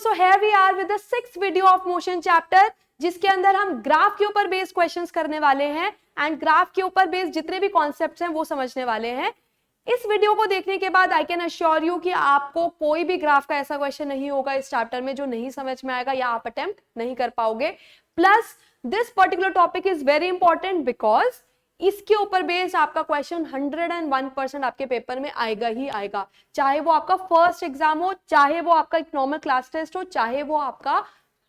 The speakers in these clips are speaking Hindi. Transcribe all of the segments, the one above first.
So here we are with the 6th video of motion chapter, जिसके अंदर हम ग्राफ के ऊपर बेस्ड क्वेश्चंस करने वाले हैं एंड ग्राफ के ऊपर बेस्ड जितने भी कॉन्सेप्ट्स हैं वो समझने वाले हैं। इस वीडियो को देखने के बाद आई कैन अश्योर यू कि आपको कोई भी ग्राफ का ऐसा क्वेश्चन नहीं होगा इस चैप्टर में जो नहीं समझ में आएगा या आप अटेम्प्ट नहीं कर पाओगे। Plus this particular topic is very important because इसके ऊपर बेस्ड आपका क्वेश्चन 101% आपके पेपर में आएगा ही आएगा, चाहे वो आपका फर्स्ट एग्जाम हो, चाहे वो आपका एक नॉर्मल क्लास टेस्ट हो, चाहे वो आपका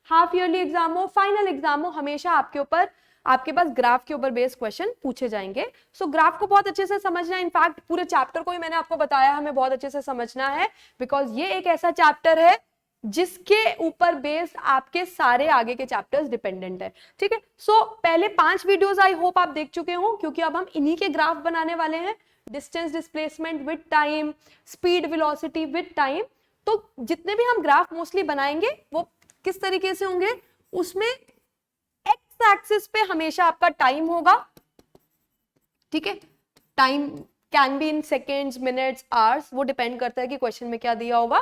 हाफ ईयरली एग्जाम हो, फाइनल एग्जाम हो, हमेशा आपके पास ग्राफ के ऊपर बेस्ड क्वेश्चन पूछे जाएंगे। सो ग्राफ को बहुत अच्छे से समझना है, इनफैक्ट पूरे चैप्टर को ही मैंने आपको बताया हमें बहुत अच्छे से समझना है बिकॉज ये एक ऐसा चैप्टर है जिसके ऊपर बेस्ड आपके सारे आगे के चैप्टर्स डिपेंडेंट है। ठीक है, सो पहले 5 वीडियोस आई होप आप देख चुके हो, क्योंकि अब हम इन्हीं के ग्राफ बनाने वाले हैं, distance displacement with time, speed velocity with time. तो जितने भी हम ग्राफ मोस्टली बनाएंगे वो किस तरीके से होंगे, उसमें एक्स एक्सिस पे हमेशा आपका टाइम होगा। ठीक है, time can be in seconds, minutes, hours, वो डिपेंड करता है कि क्वेश्चन में क्या दिया होगा।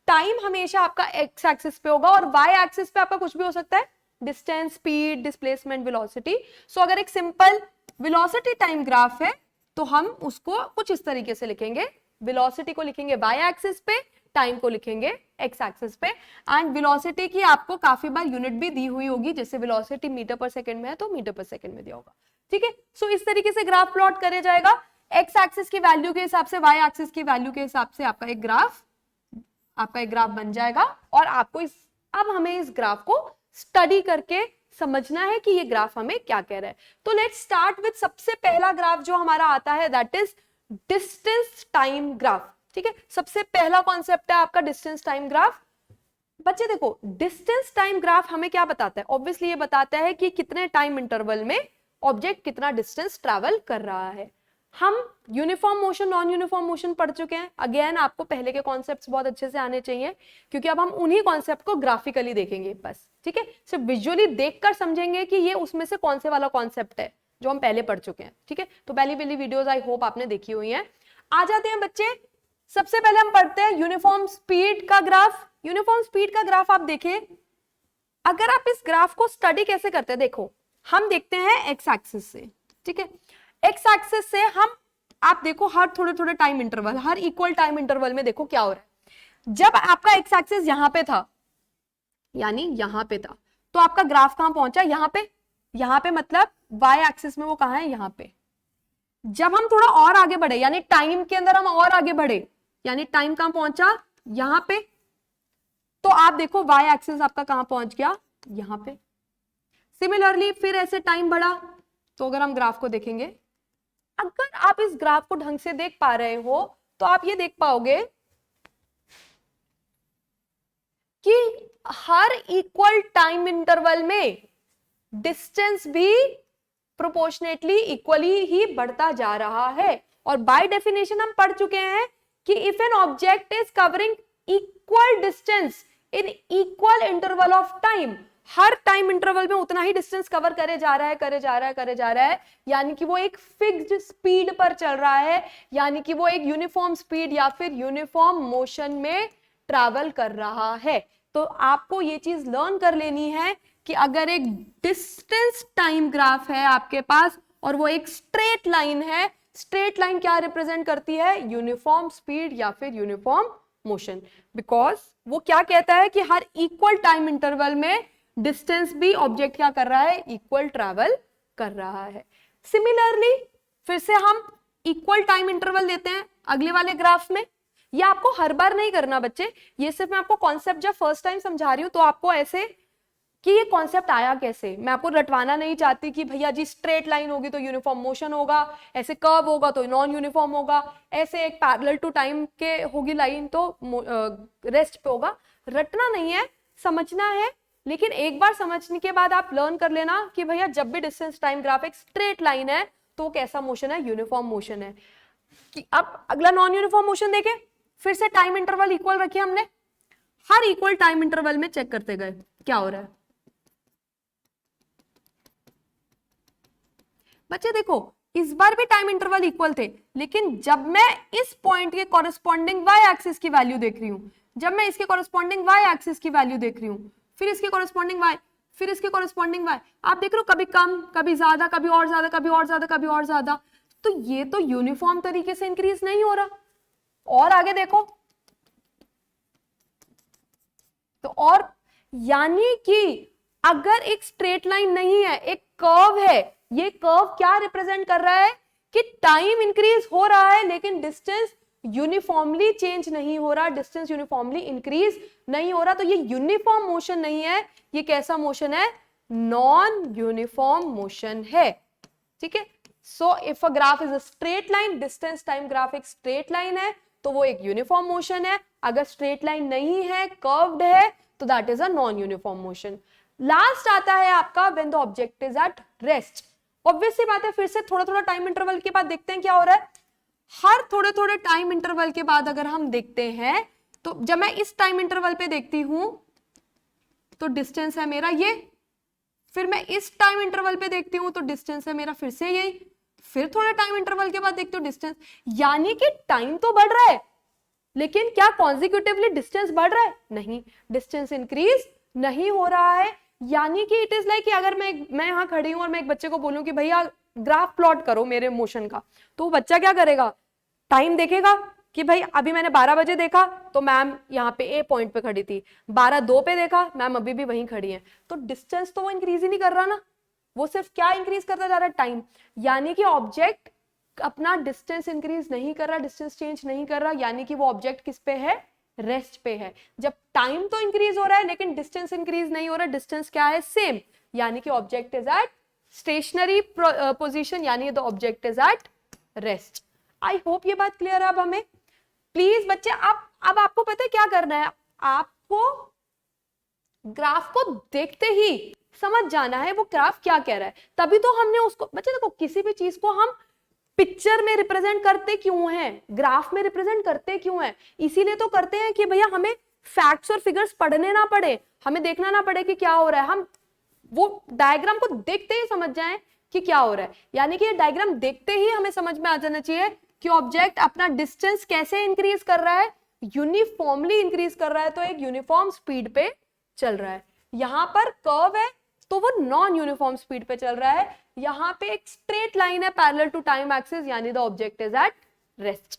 टाइम हमेशा आपका एक्स एक्सिस पे होगा और वाई एक्सिस पे आपका कुछ भी हो सकता है, डिस्टेंस, स्पीड, डिस्प्लेसमेंट, वेलोसिटी। सो अगर एक सिंपल वेलोसिटी टाइम ग्राफ है तो हम उसको कुछ इस तरीके से लिखेंगे, वेलोसिटी को लिखेंगे वाई एक्सिस पे, टाइम को लिखेंगे एक्स एक्सिस पे। एंड वेलोसिटी की आपको काफी बार यूनिट भी दी हुई होगी, जैसे वेलोसिटी मीटर पर सेकंड में है तो मीटर पर सेकंड में दिया होगा। ठीक है, सो इस तरीके से ग्राफ प्लॉट करे जाएगा, एक्स एक्सिस की वैल्यू के हिसाब से, वाई एक्सिस की वैल्यू के हिसाब से आपका एक ग्राफ बन जाएगा। और आपको अब हमें इस ग्राफ को स्टडी करके समझना है कि ये ग्राफ हमें क्या कह रहा है। तो लेट्स स्टार्ट विद सबसे पहला ग्राफ जो हमारा आता है, that is distance time graph. ठीक है, सबसे पहला कॉन्सेप्ट है आपका डिस्टेंस टाइम ग्राफ। बच्चे देखो, डिस्टेंस टाइम ग्राफ हमें क्या बताता है, ऑब्वियसली ये बताता है कि कितने टाइम इंटरवल में ऑब्जेक्ट कितना डिस्टेंस ट्रैवल कर रहा है। हम uniform motion, non uniform motion पढ़ चुके हैं। अगेन आपको पहले के कॉन्सेप्ट्स बहुत अच्छे से आने चाहिए, क्योंकि अब हम उन्हीं कॉन्सेप्ट को ग्राफिकली देखेंगे बस। ठीक है, सिर्फ विजुअली देखकर समझेंगे कि ये उसमें से कौन से वाला कॉन्सेप्ट है जो हम पहले पढ़ चुके हैं। ठीक है, तो पहली पहली वीडियोस आई होप आपने देखी हुई हैं। आ जाते हैं बच्चे, सबसे पहले हम पढ़ते हैं यूनिफॉर्म स्पीड का ग्राफ। यूनिफॉर्म स्पीड का ग्राफ आप देखें, अगर आप इस ग्राफ को स्टडी कैसे करते हैं, देखो हम देखते हैं एक्स एक्सिस से। ठीक है, एक्स एक्सिस से आप देखो हर थोड़े थोड़े टाइम इंटरवल, हर इक्वल टाइम इंटरवल में देखो क्या हो रहा है। जब आपका एक्स एक्सिस यहां पे था, यानी यहां पे था, तो आपका ग्राफ कहां पहुंचा, यहां पे मतलब वाई एक्सिस में वो कहां है, यहां पे। जब हम थोड़ा और आगे बढ़े, यानी टाइम के अंदर हम और आगे बढ़े, यानी टाइम कहां पहुंचा, यहां पे, तो आप देखो वाई एक्सिस आपका कहां पहुंच गया, यहां पे। सिमिलरली फिर ऐसे टाइम बढ़ा, तो अगर हम ग्राफ को देखेंगे, अगर आप इस ग्राफ को ढंग से देख पा रहे हो तो आप ये देख पाओगे कि हर इक्वल टाइम इंटरवल में डिस्टेंस भी प्रोपोर्शनेटली इक्वली ही बढ़ता जा रहा है। और बाय डेफिनेशन हम पढ़ चुके हैं कि if an object is covering equal distance in equal interval of time, her time interval में उतना ही डिस्टेंस कवर करे जा रहा है, यानी कि वो एक फिक्स्ड स्पीड पर चल रहा है, यानी कि वो एक यूनिफॉर्म स्पीड या फिर यूनिफॉर्म मोशन में ट्रैवल कर रहा है। तो आपको ये चीज लर्न कर लेनी है कि अगर एक डिस्टेंस टाइम ग्राफ है आपके पास और वो एक स्ट्रेट लाइन है, स्ट्रेट लाइन क्या रिप्रेजेंट करती है, यूनिफॉर्म स्पीड या फिर यूनिफॉर्म मोशन। बिकॉज वो क्या कहता है कि हर इक्वल टाइम इंटरवल में डिस्टेंस भी ऑब्जेक्ट क्या कर रहा है, इक्वल ट्रैवल कर रहा है। सिमिलरली फिर से हम इक्वल टाइम इंटरवल देते हैं अगले वाले ग्राफ में। ये आपको हर बार नहीं करना बच्चे, ये सिर्फ मैं आपको कॉन्सेप्ट जब फर्स्ट टाइम समझा रही हूं तो आपको ऐसे कि ये कॉन्सेप्ट आया कैसे, मैं आपको रटवाना नहीं चाहती कि भैया जी स्ट्रेट लाइन होगी तो यूनिफॉर्म मोशन होगा, ऐसे कर्व होगा तो नॉन यूनिफॉर्म होगा, ऐसे एक पैरेलल टू टाइम के होगी लाइन तो रेस्ट पे होगा। रटना नहीं है, समझना है। लेकिन एक बार समझने के बाद आप लर्न कर लेना कि भैया जब भी डिस्टेंस टाइम ग्राफ एक स्ट्रेट लाइन है तो कैसा मोशन है, यूनिफॉर्म मोशन है। कि अब अगला नॉन यूनिफॉर्म मोशन देखें, फिर से टाइम इंटरवल इक्वल रखे हमने, हर इक्वल टाइम इंटरवल में चेक करते गए क्या हो रहा है। बच्चे देखो इस बार भी टाइम इंटरवल इक्वल थे, लेकिन जब मैं इस पॉइंट के कॉरेस्पॉन्डिंग वाई एक्सिस की वैल्यू देख रही हूं, जब मैं इसके कॉरेस्पॉन्डिंग वाई एक्सिस की वैल्यू देख रही हूं, फिर इसके कॉरेस्पॉन्डिंग वाई, फिर इसके कॉरेस्पॉन्डिंग वाई, आप देख रहे हो कभी कम, कभी ज्यादा, कभी और ज्यादा, कभी और ज्यादा, कभी और ज्यादा, तो ये तो यूनिफॉर्म तरीके से इंक्रीज नहीं हो रहा। और आगे देखो, तो और यानी कि अगर एक स्ट्रेट लाइन नहीं है, एक कर्व है, ये कर्व क्या रिप्रेजेंट कर रहा है कि टाइम इंक्रीज हो रहा है लेकिन डिस्टेंस यूनिफॉर्मली चेंज नहीं हो रहा, डिस्टेंस यूनिफॉर्मली इंक्रीज नहीं हो रहा, तो ये यूनिफॉर्म मोशन नहीं है, ये कैसा मोशन है, नॉन यूनिफॉर्म मोशन है। ठीक है, so if a graph is a straight line, distance time graph एक स्ट्रेट लाइन है तो वो एक यूनिफॉर्म मोशन है, अगर स्ट्रेट लाइन नहीं है, कर्व्ड है, तो that is a non uniform motion. Last आता है आपका when the object is at rest. Obvious सी बात है, फिर से थोड़ा थोड़ा टाइम इंटरवल के बाद देखते हैं क्या हो रहा है। हर थोड़े थोड़े टाइम इंटरवल के बाद अगर हम देखते हैं, तो जब मैं इस टाइम इंटरवल पे देखती हूं तो डिस्टेंस है मेरा ये, फिर मैं इस टाइम इंटरवल पे देखती हूं तो डिस्टेंस है मेरा फिर से यही, फिर थोड़े टाइम इंटरवल के बाद देखती हूँ डिस्टेंस, यानी कि टाइम तो बढ़ रहा है लेकिन क्या कॉन्जिक्यूटिवली डिस्टेंस बढ़ रहा है, नहीं, डिस्टेंस इंक्रीज नहीं हो रहा है। यानी कि इट इज लाइक कि अगर मैं यहां खड़ी हूं और मैं एक बच्चे को बोलूं कि भैया ग्राफ प्लॉट करो मेरे मोशन का, तो वो बच्चा क्या करेगा, टाइम देखेगा कि भाई अभी मैंने 12 बजे देखा तो मैम यहाँ पे ए पॉइंट पे खड़ी थी, 12:02 पे देखा मैम अभी भी वहीं खड़ी है, तो डिस्टेंस तो वो इंक्रीज ही नहीं कर रहा ना, वो सिर्फ क्या इंक्रीज करता जा रहा है, टाइम। यानी कि ऑब्जेक्ट अपना डिस्टेंस इंक्रीज नहीं कर रहा, डिस्टेंस चेंज नहीं कर रहा, यानी कि वो ऑब्जेक्ट किस पे है, रेस्ट पे है। जब टाइम तो इंक्रीज हो रहा है लेकिन डिस्टेंस इंक्रीज नहीं हो रहा, डिस्टेंस क्या है, सेम, यानी कि object is at stationary position, यानी the object is at rest. I hope ये बात क्लियर है अब हमें। प्लीज बच्चे, अब आपको पता है क्या करना है, आपको ग्राफ को देखते ही समझ जाना है वो ग्राफ क्या कह रहा है, तभी तो हमने उसको, बच्चे देखो किसी भी चीज को हम पिक्चर में रिप्रेजेंट करते क्यों हैं, ग्राफ में रिप्रेजेंट करते क्यों हैं, इसीलिए तो करते हैं कि भैया हमें फैक्ट्स और फिगर्स पढ़ने ना पड़े, हमें देखना ना पड़े कि क्या हो रहा है, हम वो डायग्राम को देखते ही समझ जाएं कि क्या हो रहा है। यानी कि ये डायग्राम देखते ही हमें समझ में आ जाना चाहिए कि ऑब्जेक्ट अपना डिस्टेंस कैसे इंक्रीज कर रहा है, यूनिफॉर्मली इंक्रीज कर रहा है, तो एक यूनिफॉर्म स्पीड पे चल रहा है। यहां पर कर्व है तो वो नॉन यूनिफॉर्म स्पीड पे चल रहा है, यहां पे एक स्ट्रेट लाइन है पैरेलल टू टाइम एक्सिस, यानी the object is at rest.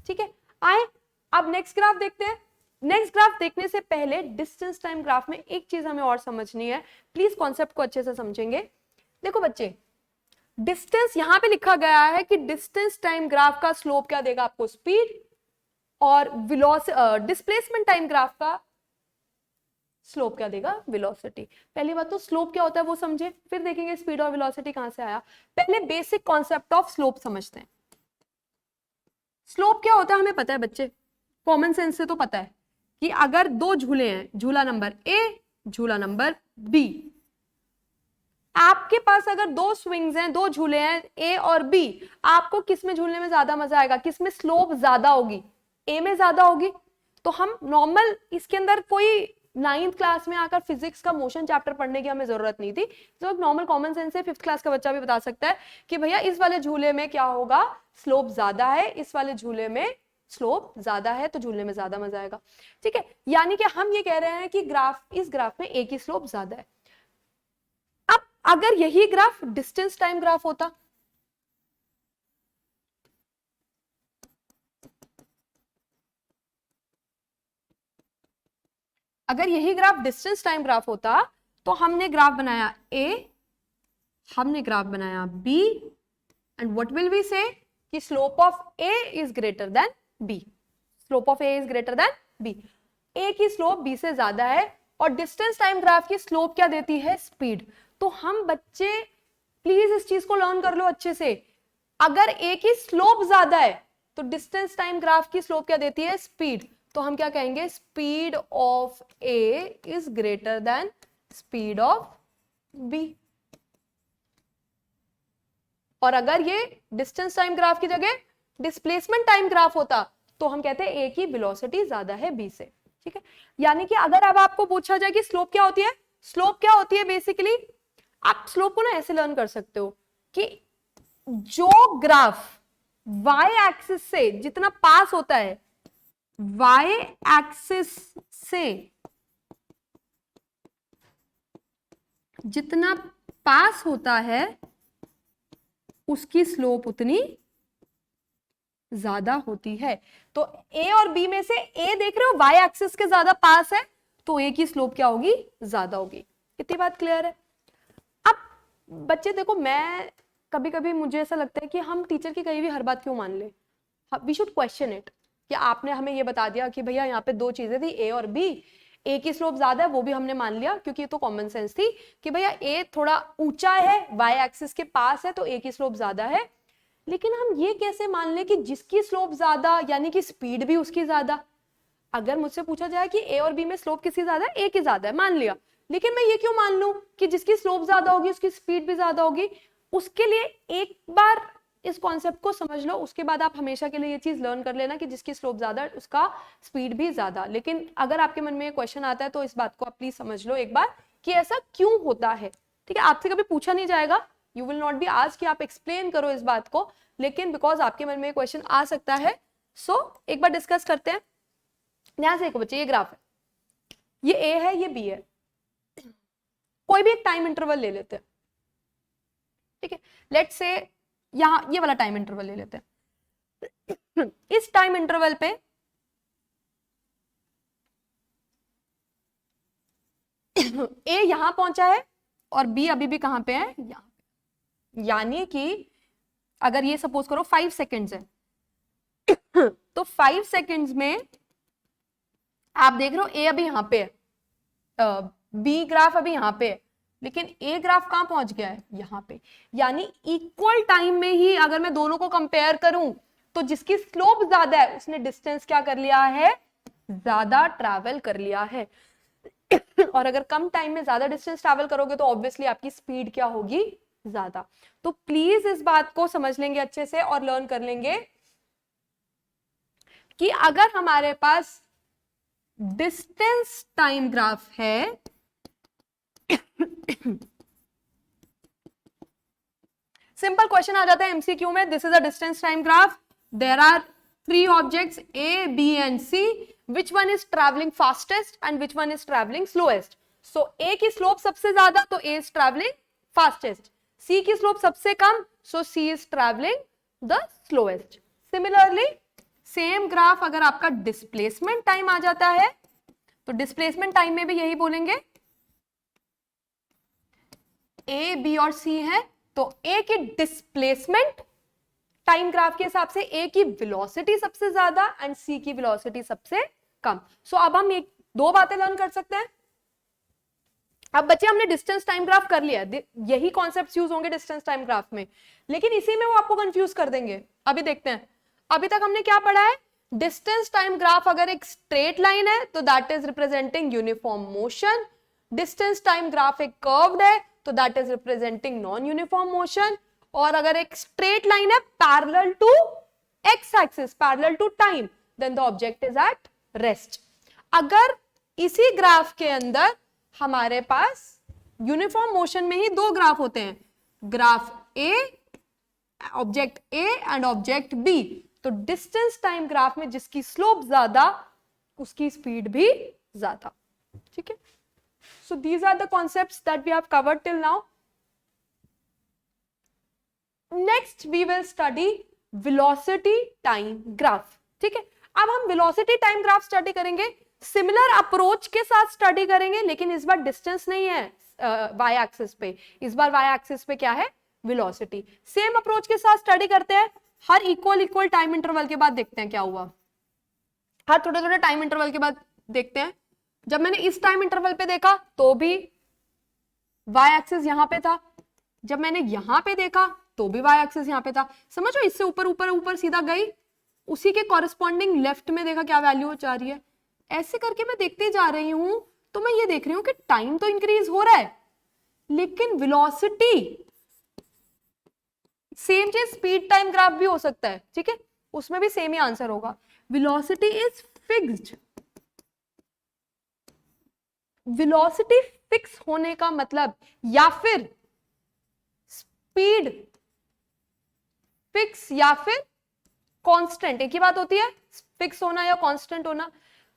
ठीक है, आए अब नेक्स्ट ग्राफ देखते हैं। नेक्स्ट ग्राफ देखने से पहले डिस्टेंस टाइम ग्राफ में एक चीज हमें और समझनी है, प्लीज कॉन्सेप्ट को अच्छे से समझेंगे। देखो बच्चे, डिस्टेंस यहां पे लिखा गया है कि डिस्टेंस टाइम ग्राफ का स्लोप क्या देगा आपको, स्पीड, और डिस्प्लेसमेंट टाइम ग्राफ का स्लोप क्या देगा, वेलोसिटी। पहली बात तो स्लोप क्या होता है वो समझे, फिर देखेंगे स्पीड और वेलोसिटी कहां से आया। पहले बेसिक कॉन्सेप्ट ऑफ स्लोप समझते हैं। स्लोप क्या होता है हमें पता है बच्चे, कॉमन सेंस से तो पता है कि अगर दो झूले हैं, झूला नंबर ए, झूला नंबर बी, आपके पास अगर दो स्विंग्स हैं, दो झूले हैं ए और बी, आपको किस में झूलने में ज्यादा मजा आएगा, किस में स्लोप ज्यादा होगी, ए में ज्यादा होगी। तो हम नॉर्मल, इसके अंदर कोई 9th क्लास में आकर फिजिक्स का मोशन चैप्टर पढ़ने की हमें जरूरत नहीं थी, जो एक नॉर्मल कॉमन सेंस है, 5th क्लास का बच्चा भी बता सकता है कि भैया इस वाले झूले में क्या होगा, स्लोप ज्यादा है, इस वाले झूले में स्लोप ज्यादा है, तो झूलने में ज्यादा मजा आएगा। ठीक है, यानी कि हम ये कह रहे हैं कि इस ग्राफ में ए की स्लोप ज्यादा है। अब अगर यही ग्राफ डिस्टेंस टाइम ग्राफ होता, अगर यही ग्राफ डिस्टेंस टाइम ग्राफ होता तो हमने ग्राफ बनाया ए, हमने ग्राफ बनाया B, and what will we say कि slope of A is greater than B, slope of A is greater than B, A की स्लोप बी से ज्यादा है, और डिस्टेंस टाइम ग्राफ की स्लोप क्या देती है, स्पीड। तो हम बच्चे प्लीज इस चीज को लर्न कर लो अच्छे से, अगर ए की स्लोप ज्यादा है तो डिस्टेंस टाइम ग्राफ की स्लोप क्या देती है, स्पीड, तो हम क्या कहेंगे, speed of A is greater than speed of B. और अगर ये डिस्टेंस टाइम ग्राफ की जगह डिस्प्लेसमेंट टाइम ग्राफ होता तो हम कहते हैं ए की वेलोसिटी ज्यादा है बी से। ठीक है, यानी कि अगर अब आपको पूछा जाए कि स्लोप क्या होती है, स्लोप क्या होती है बेसिकली, आप स्लोप को ना ऐसे लर्न कर सकते हो कि जो ग्राफ y एक्सिस से जितना पास होता है, y एक्सिस से जितना पास होता है उसकी स्लोप उतनी ज्यादा होती है। तो a और b में से a देख रहे हो y एक्सिस के ज्यादा पास है, तो a की स्लोप क्या होगी, ज्यादा होगी। इतनी बात क्लियर है। अब बच्चे देखो, मैं कभी कभी मुझे ऐसा लगता है कि हम टीचर की कही हुई हर बात क्यों मान ले। वी शुड क्वेश्चन इट कि आपने हमें ये बता दिया कि भैया यहाँ पे दो चीजें थी, a और b, a की स्लोप ज्यादा है, वो भी हमने मान लिया क्योंकि ये तो कॉमन सेंस थी कि भैया a थोड़ा ऊंचा है, y एक्सिस के पास है, तो a की स्लोप ज्यादा है। लेकिन हम ये कैसे मान लें कि जिसकी स्लोप ज्यादा यानी कि स्पीड भी उसकी ज्यादा। अगर मुझसे पूछा जाए कि a और b में स्लोप किसकी ज्यादा है, a की ज्यादा है, मान लिया, लेकिन मैं ये क्यों मान लूं कि जिसकी स्लोप ज्यादा होगी उसकी स्पीड भी ज्यादा होगी। उसके लिए एक बार इस कॉन्सेप्ट को समझ लो, उसके बाद आप हमेशा के लिए ये चीज लर्न कर लेना कि जिसकी स्लोप ज्यादा है उसका स्पीड भी ज्यादा। लेकिन अगर आपके मन में ये क्वेश्चन आता है तो इस बात को आप प्लीज समझ लो एक बार कि ऐसा क्यों होता है। ठीक है, आपसे कभी पूछा नहीं जाएगा, you will not be asked कि आप एक्सप्लेन करो इस बात को, लेकिन बिकॉज आपके मन में ये क्वेश्चन आ सकता है, सो एक बार डिस्कस करते हैं। ध्यान से देखो बच्चे, ये ग्राफ है, ये ए है, ये बी है, कोई भी एक टाइम इंटरवल ले लेते हैं। ठीक है, लेट्स से यहां ये वाला टाइम इंटरवल ले लेते हैं। इस टाइम इंटरवल पे ए यहां पहुंचा है और बी अभी भी कहां पे है, यहां। यानी कि अगर ये सपोज करो 5 सेकेंड्स है तो 5 सेकेंड्स में आप देख रहे हो ए अभी यहां पे है, बी ग्राफ अभी यहां पे है, लेकिन ए ग्राफ कहां पहुंच गया है, यहां पे। यानी इक्वल टाइम में ही अगर मैं दोनों को कंपेयर करूं तो जिसकी स्लोप ज्यादा है उसने डिस्टेंस क्या कर लिया है, ज्यादा ट्रैवल कर लिया है। और अगर कम टाइम में ज्यादा डिस्टेंस ट्रैवल करोगे तो ऑब्वियसली आपकी स्पीड क्या होगी, ज्यादा। तो प्लीज इस बात को समझ लेंगे अच्छे से और लर्न कर लेंगे कि अगर हमारे पास डिस्टेंस टाइम ग्राफ है सिंपल क्वेश्चन आ जाता है एमसीक्यू में, this is a distance time graph, there are 3 objects A, B and C, which one is traveling fastest and which one is traveling slowest? So A की स्लोप सबसे ज्यादा तो A is traveling fastest, C की स्लोप सबसे कम so C is traveling the slowest. Similarly same graph अगर आपका डिस्प्लेसमेंट टाइम आ जाता है तो डिस्प्लेसमेंट टाइम में भी यही बोलेंगे, A, B और C है, तो A की डिस्प्लेसमेंट टाइम ग्राफ के हिसाब से A की वेलोसिटी सबसे ज्यादा एंड C की वेलोसिटी सबसे कम। सो अब हम एक दो बातें लर्न कर सकते हैं। अब बच्चे हमने डिस्टेंस टाइम ग्राफ कर लिया, यही कॉन्सेप्ट्स यूज होंगे डिस्टेंस टाइम ग्राफ में, लेकिन इसी में वो आपको कंफ्यूज कर देंगे। अभी देखते हैं, अभी तक हमने क्या पढ़ा है, डिस्टेंस टाइम ग्राफ अगर एक स्ट्रेट लाइन है तो that is representing uniform motion, distance time graph एक कर्व्ड है तो that is representing non uniform motion, और अगर एक स्ट्रेट लाइन है parallel to X axis, parallel to time, then the object is at rest. अगर इसी ग्राफ के अंदर हमारे पास यूनिफॉर्म मोशन में ही दो ग्राफ होते हैं, graph A, object A and object B, तो डिस्टेंस टाइम ग्राफ में जिसकी स्लोप ज्यादा उसकी स्पीड भी ज्यादा। ठीक है, so these are the concepts that we have covered till now. Next we will study velocity time graph. ठीक है, अब हम वेलोसिटी टाइम ग्राफ स्टडी करेंगे, सिमिलर अप्रोच के साथ स्टडी करेंगे, लेकिन इस बार डिस्टेंस नहीं है वाई एक्सिस पे, इस बार वाई एक्सिस पे क्या है, वेलोसिटी। सेम अप्रोच के साथ स्टडी करते हैं, हर इक्वल टाइम इंटरवल के बाद देखते हैं क्या हुआ, हर थोड़े थोड़े टाइम इंटरवल के बाद देखते हैं। जब मैंने इस टाइम इंटरवल पे देखा तो भी वाई एक्सिस यहां पे था, जब मैंने यहां पे देखा तो भी वाई एक्सिस यहां पे था। समझो, इससे ऊपर ऊपर ऊपर सीधा गई, उसी के कॉरेस्पॉन्डिंग लेफ्ट में देखा क्या वैल्यू जा रही है, ऐसे करके मैं देखते जा रही हूं, तो मैं ये देख रही हूं कि टाइम तो इंक्रीज हो रहा है लेकिन वेलोसिटी सेम चीज स्पीड टाइम ग्राफ भी हो सकता है। ठीक है, उसमें भी सेम ही आंसर होगा, velocity is fixed. Velocity fix होने का मतलब, या फिर स्पीड फिक्स या फिर कांस्टेंट, एक ही बात होती है, फिक्स होना या कांस्टेंट होना।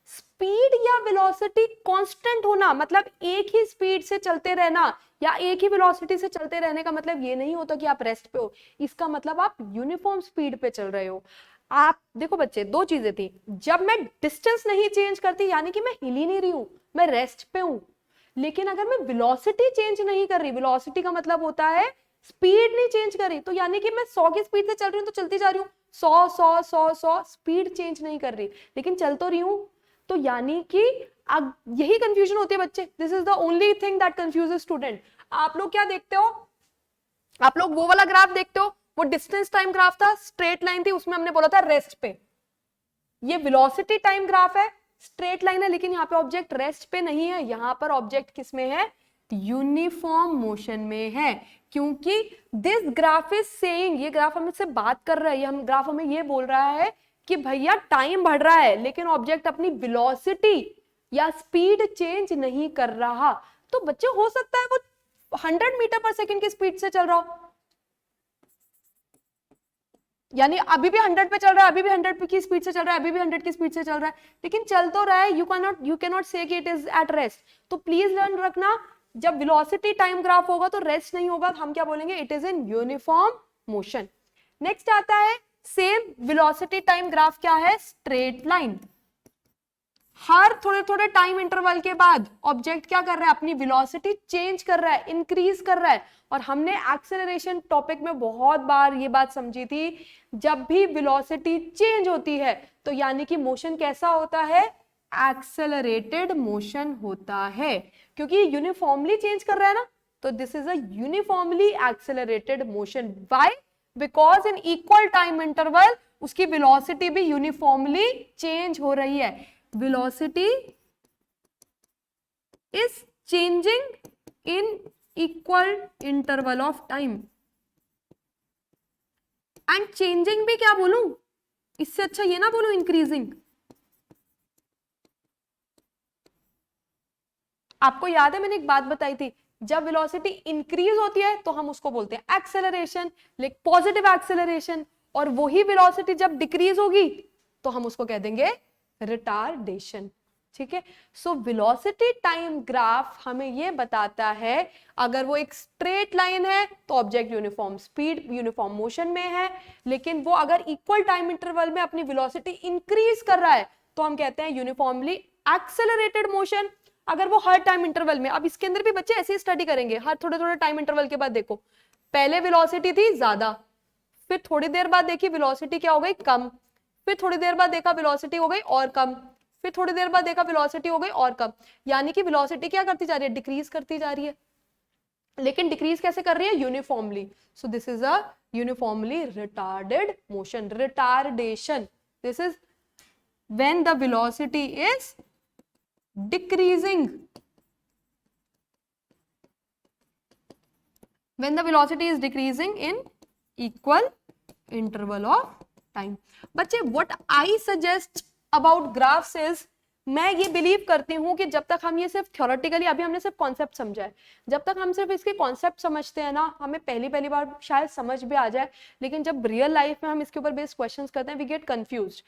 स्पीड या वेलोसिटी कांस्टेंट होना मतलब एक ही स्पीड से चलते रहना या एक ही वेलोसिटी से चलते रहने का मतलब ये नहीं होता कि आप रेस्ट पे हो, इसका मतलब आप यूनिफॉर्म स्पीड पे चल रहे हो। आप देखो बच्चे, दो चीजें थी, जब मैं डिस्टेंस नहीं चेंज करती यानी कि मैं हिल ही नहीं रही हूं, मैं रेस्ट पे हूं। लेकिन अगर मैं वेलोसिटी चेंज नहीं कर रही, वेलोसिटी का मतलब होता है स्पीड नहीं चेंज कर रही, तो यानी कि मैं 100 की स्पीड से चल रही हूँ तो चलती जा रही हूँ, 100 स्पीड चेंज नहीं कर रही लेकिन चल तो रही हूं। तो यानी कि अब यही कंफ्यूजन होती है बच्चे, this is the only thing that confuses student. आप लोग क्या देखते हो, आप लोग वो वाला ग्राफ देखते हो, वो डिस्टेंस टाइम ग्राफ था, स्ट्रेट लाइन थी, उसमें हमने बोला था रेस्ट पे। ये वेलोसिटी टाइम ग्राफ है, स्ट्रेट लाइन है, लेकिन यहाँ पे ऑब्जेक्ट रेस्ट पे नहीं है, यहाँ पर ऑब्जेक्ट किस में है, यूनिफॉर्म मोशन में है। क्योंकि दिस ग्राफ इज सेइंग, ये ग्राफ हमसे बात कर रहा है, ये हम ग्राफ हमें ये बोल रहा है कि भैया टाइम बढ़ रहा है लेकिन ऑब्जेक्ट अपनी वेलोसिटी या स्पीड चेंज नहीं कर रहा। तो बच्चे हो सकता है वो 100 मीटर पर सेकंड की स्पीड से चल रहा हो, यानी अभी भी 100 पे चल रहा है, अभी भी 100 की स्पीड से चल रहा है, अभी भी 100 की स्पीड से चल रहा है, लेकिन चल तो रहा है। यू कैन नॉट से कि इट इज एट रेस्ट। तो प्लीज लर्न रखना, जब वेलोसिटी टाइम ग्राफ होगा तो रेस्ट नहीं होगा, हम क्या बोलेंगे, it is in uniform motion. Next आता है सेम वेलोसिटी टाइम ग्राफ, क्या है, स्ट्रेट लाइन। हर थोड़े थोड़े टाइम इंटरवल के बाद ऑब्जेक्ट क्या कर रहा है, अपनी वेलोसिटी चेंज कर रहा है, इंक्रीज कर रहा है। और हमने एक्सेलरेशन टॉपिक में बहुत बार ये बात समझी थी, जब भी वेलोसिटी चेंज होती है तो यानी कि मोशन कैसा होता है, एक्सेलरेटेड मोशन होता है, क्योंकि यूनिफॉर्मली चेंज कर रहा है ना, तो this is a uniformly accelerated motion. Why, because in equal time interval उसकी वेलोसिटी भी यूनिफॉर्मली चेंज हो रही है। velocity is changing in equal interval of time and changing भी क्या बोलूं, इससे अच्छा ये ना बोलूं increasing। आपको याद है मैंने एक बात बताई थी, जब वेलोसिटी इंक्रीज होती है तो हम उसको बोलते हैं एक्सेलरेशन, लाइक पॉजिटिव एक्सेलरेशन, और वही वेलोसिटी जब डिक्रीज होगी तो हम उसको कह देंगे रिटार्डेशन। ठीक है, सो वेलोसिटी टाइम ग्राफ हमें ये बताता है, अगर वो एक स्ट्रेट लाइन है तो object uniform speed, uniform motion में है, लेकिन वो अगर इक्वल टाइम इंटरवल में अपनी वेलोसिटी इंक्रीज कर रहा है तो हम कहते हैं यूनिफॉर्मली एक्सेलरेटेड मोशन। अगर वो हर टाइम इंटरवल में, अब इसके अंदर भी बच्चे ऐसे ही स्टडी करेंगे, हर थोड़े थोड़े टाइम इंटरवल के बाद देखो, पहले वेलोसिटी थी ज्यादा, फिर थोड़ी देर बाद देखी वेलोसिटी क्या हो गई, कम, फिर थोड़ी देर बाद देखा वेलोसिटी हो गई और कम, फिर थोड़ी देर बाद देखा वेलोसिटी हो गई और कम, यानी कि वेलोसिटी क्या करती जा रही है, डिक्रीज करती जा रही है, लेकिन डिक्रीज कैसे कर रही है, uniformly. So this is a uniformly retarded motion, retardation. This is when the velocity is decreasing, when the velocity is decreasing in equal interval of time। बच्चे what I suggest about graphs is, मैं ये बिलीव करती हूँ कि जब तक हम ये सिर्फ थ्योरेटिकली, अभी हमने सिर्फ कॉन्सेप्ट समझा है, जब तक हम सिर्फ इसके कॉन्सेप्ट समझते हैं ना, हमें पहली बार शायद समझ भी आ जाए, लेकिन जब रियल लाइफ में हम इसके ऊपर बेस्ड क्वेश्चंस करते हैं वी गेट कंफ्यूज्ड।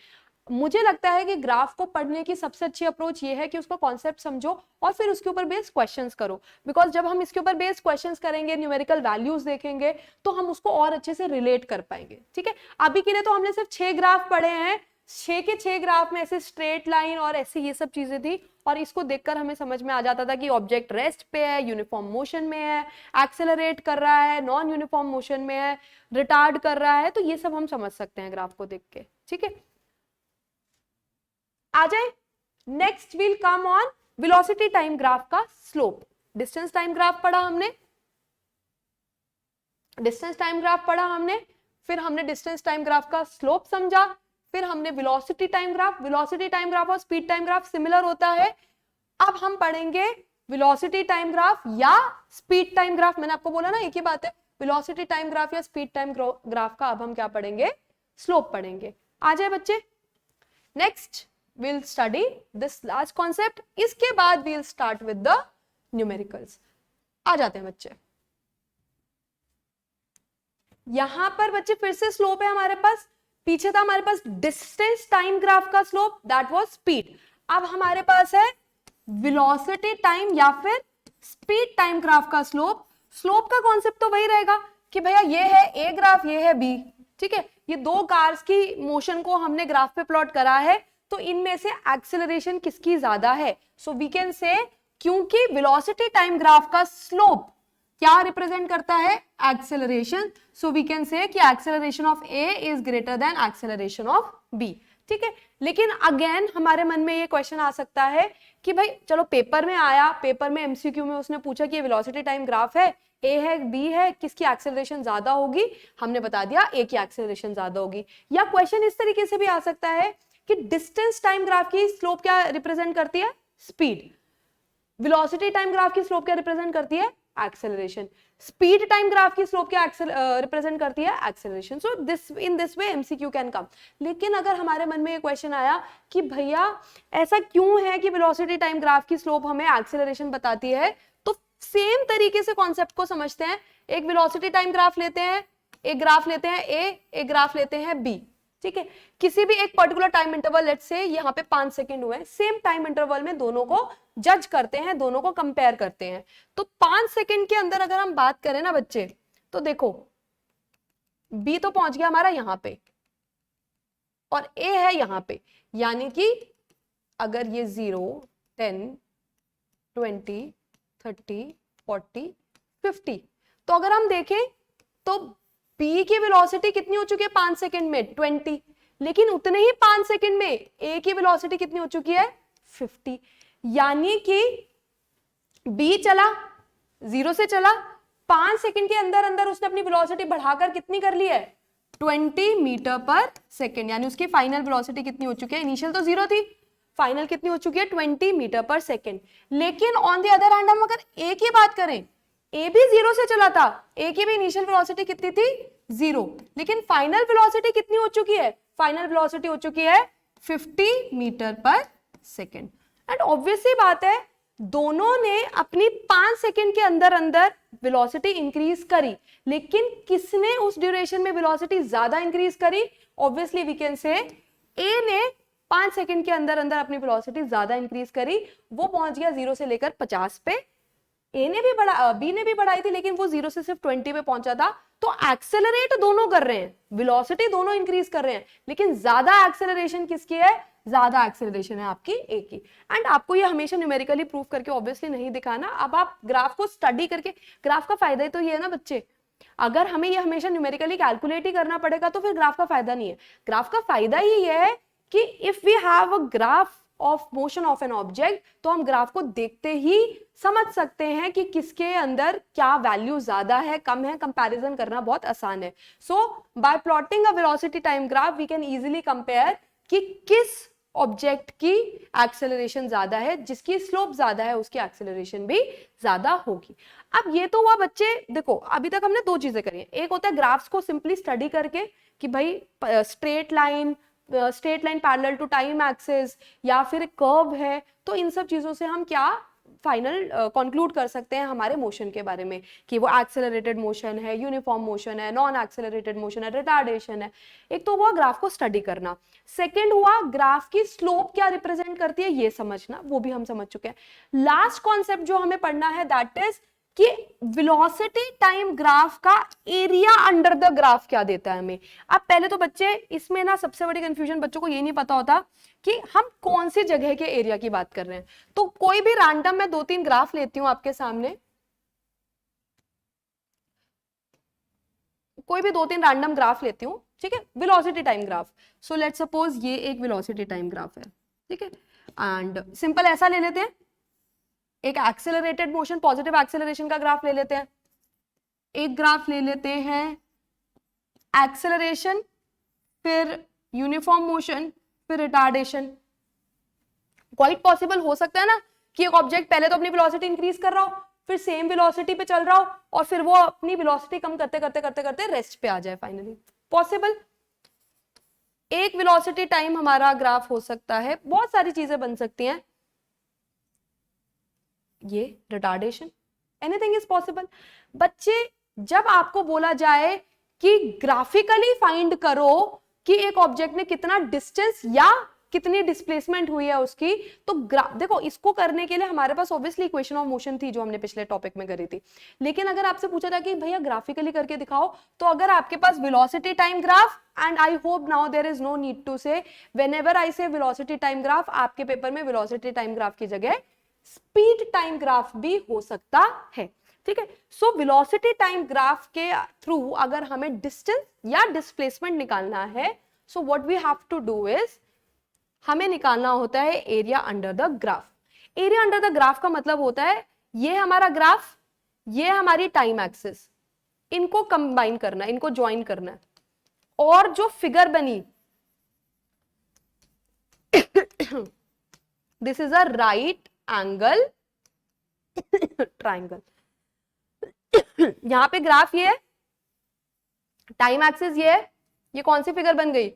मुझे लगता है कि ग्राफ को पढ़ने की सबसे अच्छी अप्रोच ये है कि उसका कॉन्सेप्ट समझो और फिर उसके ऊपर बेस्ड क्वेश्चंस करो, बिकॉज जब हम इसके ऊपर बेस्ड क्वेश्चंस करेंगे, न्यूमेरिकल वैल्यूज देखेंगे, तो हम उसको और अच्छे से रिलेट कर पाएंगे। ठीक है, अभी के लिए तो हमने सिर्फ 6 ग्राफ पढ़े हैं, 6 के 6 ग्राफ में ऐसे स्ट्रेट लाइन और ऐसी ये सब चीजें थी, और इसको देखकर हमें समझ में आ जाता था कि ऑब्जेक्ट रेस्ट पे है, यूनिफॉर्म मोशन में है, एक्सेलरेट कर रहा है, नॉन यूनिफॉर्म मोशन में है, रिटार्ड कर रहा है, तो ये सब हम समझ सकते हैं ग्राफ को देख के। ठीक है, आ जाए, next will come on velocity time graph का स्लोप। डिस्टेंस टाइम ग्राफ पढ़ा हमने, डिस्टेंस टाइम ग्राफ पढ़ा हमने, फिर हमने डिस्टेंस टाइम ग्राफ का स्लोप समझा, फिर हमने velocity time graph, velocity time graph और स्पीड टाइम ग्राफ सिमिलर होता है। अब हम पढ़ेंगे वेलोसिटी टाइम ग्राफ या स्पीड टाइम ग्राफ, मैंने आपको बोला ना एक ही बात है, वेलोसिटी टाइम ग्राफ या स्पीड टाइम ग्राफ का अब हम क्या पढ़ेंगे, स्लोप पढ़ेंगे। आ जाए बच्चे, next we'll study this last concept, इसके बाद we'll start with the numericals। आ जाते हैं बच्चे, यहां पर बच्चे फिर से स्लोप है हमारे पास, पीछे था हमारे पास डिस्टेंस टाइम ग्राफ का स्लोप, दैट वाज स्पीड। अब हमारे पास है वेलोसिटी टाइम या फिर स्पीड टाइम ग्राफ का स्लोप। स्लोप का कॉन्सेप्ट तो वही रहेगा कि भैया ये है ए ग्राफ, ये है बी, ठीक है, ये दो कार्स की मोशन को हमने ग्राफ पे प्लॉट करा है, तो इनमें से एक्सेलरेशन किसकी ज्यादा है। सो वी कैन से, क्योंकि वेलोसिटी टाइम ग्राफ का स्लोप क्या रिप्रेजेंट करता है, acceleration, so we can say कि acceleration of A is greater than acceleration of B, ठीक है। लेकिन अगेन हमारे मन में ये क्वेश्चन आ सकता है कि भाई चलो पेपर में आया, पेपर में एमसीक्यू में उसने पूछा कि वेलोसिटी टाइम ग्राफ है, ए है बी है, किसकी एक्सेलरेशन ज्यादा होगी, हमने बता दिया ए की एक्सेलरेशन ज्यादा होगी। या क्वेश्चन इस तरीके से भी आ सकता है कि डिस्टेंस टाइम ग्राफ की स्लोप क्या रिप्रेजेंट करती है, स्पीड, वेलोसिटी टाइम ग्राफ की स्लोप क्या रिप्रेजेंट करती है, एक्सेलरेशन, स्पीड टाइम ग्राफ की स्लोप क्या रिप्रेजेंट करती है, acceleration. So this in this way MCQ can come. लेकिन अगर हमारे मन में ये क्वेश्चन आया कि भैया ऐसा क्यों है कि वेलोसिटी टाइम ग्राफ की स्लोप हमें एक्सेलरेशन बताती है, तो सेम तरीके से कॉन्सेप्ट को समझते हैं। एक वेलोसिटी टाइम ग्राफ लेते हैं, एक ग्राफ लेते हैं ए, एक ग्राफ लेते हैं बी, ठीक है। किसी भी एक particular time interval, let's say यहाँ पे 5 सेकंड हुए, सेम टाइम इंटरवल में दोनों को जज करते हैं, दोनों को कंपेयर करते हैं। तो 5 सेकंड के अंदर अगर हम बात करें ना बच्चे, तो देखो बी तो पहुंच गया हमारा यहाँ पे और ए है यहाँ पे, यानी कि अगर ये 0, 10, 20, 30, 40, 50, तो अगर हम देखें तो बी की वेलोसिटी कितनी हो चुकी है 5 सेकंड में, 20, लेकिन उतने ही 5 सेकंड में ए की वेलोसिटी कितनी हो चुकी है, 50। यानी कि बी चला 0 से चला, 5 सेकंड के अंदर अंदर उसने अपनी वेलोसिटी बढ़ाकर कितनी कर ली है, 20 मीटर पर सेकंड, यानी उसकी फाइनल वेलोसिटी कितनी हो चुकी है, इनिशियल तो 0 थी, फाइनल कितनी हो चुकी है 20 मीटर पर सेकंड। लेकिन ऑन द अदर हैंड हम अगर ए की बात करें, ए भी 0 से चला था, ए की भी इनिशियल वेलोसिटी कितनी थी, 0, लेकिन फाइनल वेलोसिटी कितनी हो चुकी है, फाइनल वेलोसिटी हो चुकी है 50 मीटर पर सेकंड। एंड ऑब्वियसली बात है दोनों ने अपनी 5 सेकंड के अंदर अंदर वेलोसिटी इंक्रीज करी, लेकिन किसने उस ड्यूरेशन में वेलोसिटी ज्यादा इंक्रीज करी, ऑब्वियसली वी कैन से ए ने 5 सेकंड के अंदर अंदर अपनी वेलोसिटी ज्यादा इंक्रीज करी, वो पहुंच गया 0 से लेकर 50 पे, ए ने भी बढ़ा, बी ने भी बढ़ाई थी, लेकिन वो 0 से सिर्फ 20 पे पहुंचा था। तो एक्सेलरेट दोनों कर रहे हैं, वेलोसिटी दोनों इंक्रीज कर रहे हैं, लेकिन ज्यादा एक्सेलरेशन किसकी है, ज्यादा एक्सेलरेशन है आपकी ए की। एंड आपको ये हमेशा न्यूमेरिकली प्रूव करके ऑब्वियसली नहीं दिखाना, अब आप ग्राफ को स्टडी करके, ग्राफ का फायदा ही तो ये है ना बच्चे, अगर हमें ये हमेशा न्यूमेरिकली कैलकुलेट ही करना पड़ेगा तो फिर ग्राफ का फायदा नहीं है। ग्राफ का फायदा ही ये है कि if we have a graph of motion of an object, तो हम ग्राफ को देखते ही समझ सकते हैं कि किसके अंदर क्या वैल्यू ज्यादा है, कम है, कंपैरिजन करना बहुत आसान है। So by plotting a velocity time graph we can easily compare कि किस ऑब्जेक्ट की एक्सेलरेशन ज्यादा है, जिसकी स्लोप ज्यादा है उसकी एक्सेलरेशन भी ज्यादा होगी। अब ये तो हुआ बच्चे, देखो अभी तक हमने 2 चीजें करी हैं, एक होता है ग्राफ्स को सिंपली स्टडी करके कि भाई straight line parallel to time axis या फिर कर्व है, तो इन सब चीजों से हम क्या फाइनल कंक्लूड कर सकते हैं हमारे मोशन के बारे में कि वो एक्सेलरेटेड मोशन है, यूनिफॉर्म मोशन है, नॉन एक्सेलरेटेड मोशन है, रिटार्डेशन है। एक तो हुआ ग्राफ को स्टडी करना, सेकंड हुआ ग्राफ की स्लोप क्या रिप्रेजेंट करती है ये समझना, वो भी हम समझ चुके हैं। लास्ट कॉन्सेप्ट जो हमें पढ़ना है दैट इज कि वेलोसिटी टाइम ग्राफ का एरिया अंडर द ग्राफ क्या देता है हमें। अब पहले तो बच्चे इसमें ना सबसे बड़ी कंफ्यूजन बच्चों को ये नहीं पता होता कि हम कौन सी जगह के एरिया की बात कर रहे हैं। तो कोई भी रैंडम मैं 2-3 ग्राफ लेती हूं आपके सामने, कोई भी 2-3 रैंडम ग्राफ लेती हूं, ठीक है, velocity time graph. So let's suppose ये एक वेलोसिटी टाइम ग्राफ है, ठीक है, एंड सिंपल ऐसा ले लेते हैं, एक एक्सेलरेटेड मोशन पॉजिटिव एक्सेलरेशन का ग्राफ ले लेते हैं, एक ग्राफ ले लेते हैं एक्सेलरेशन, फिर यूनिफॉर्म मोशन, फिर रिटार्डेशन। क्वाइट पॉसिबल हो सकता है ना कि एक ऑब्जेक्ट पहले तो अपनी वेलोसिटी इंक्रीज कर रहा हो, फिर सेम वेलोसिटी पे चल रहा हो और फिर वो अपनी वेलोसिटी कम करते करते करते करते रेस्ट पे आ जाए फाइनली, पॉसिबल। एक वेलोसिटी टाइम हमारा ग्राफ हो सकता है, बहुत सारी चीजें बन सकती हैं, ये रिटार्डेशन, एनीथिंग इज पॉसिबल। बच्चे जब आपको बोला जाए कि ग्राफिकली फाइंड करो कि एक ऑब्जेक्ट ने कितना डिस्टेंस या कितनी डिस्प्लेसमेंट हुई है उसकी, तो देखो इसको करने के लिए हमारे पास ऑब्वियसली इक्वेशन ऑफ मोशन थी जो हमने पिछले टॉपिक में करी थी। लेकिन अगर आपसे पूछा था कि भैया ग्राफिकली करके दिखाओ, तो अगर आपके पास velocity time graph, and I hope now there is no need to say whenever I say velocity time graph, आपके पेपर में वेलोसिटी टाइम ग्राफ की जगह स्पीड टाइम ग्राफ भी हो सकता है, ठीक है। सो वेलोसिटी टाइम ग्राफ के थ्रू अगर हमें डिस्टेंस या डिस्प्लेसमेंट निकालना है, so what we have to do is हमें निकालना होता है area under the graph. Area under the graph का मतलब होता है ये हमारा ग्राफ, ये हमारी टाइम एक्सिस, इनको कंबाइन करना, इनको ज्वाइन करना है, और जो फिगर बनी this is a right angle triangle. यहां पे ग्राफ ये है, टाइम एक्सिस ये है, ये कौन सी फिगर बन गई?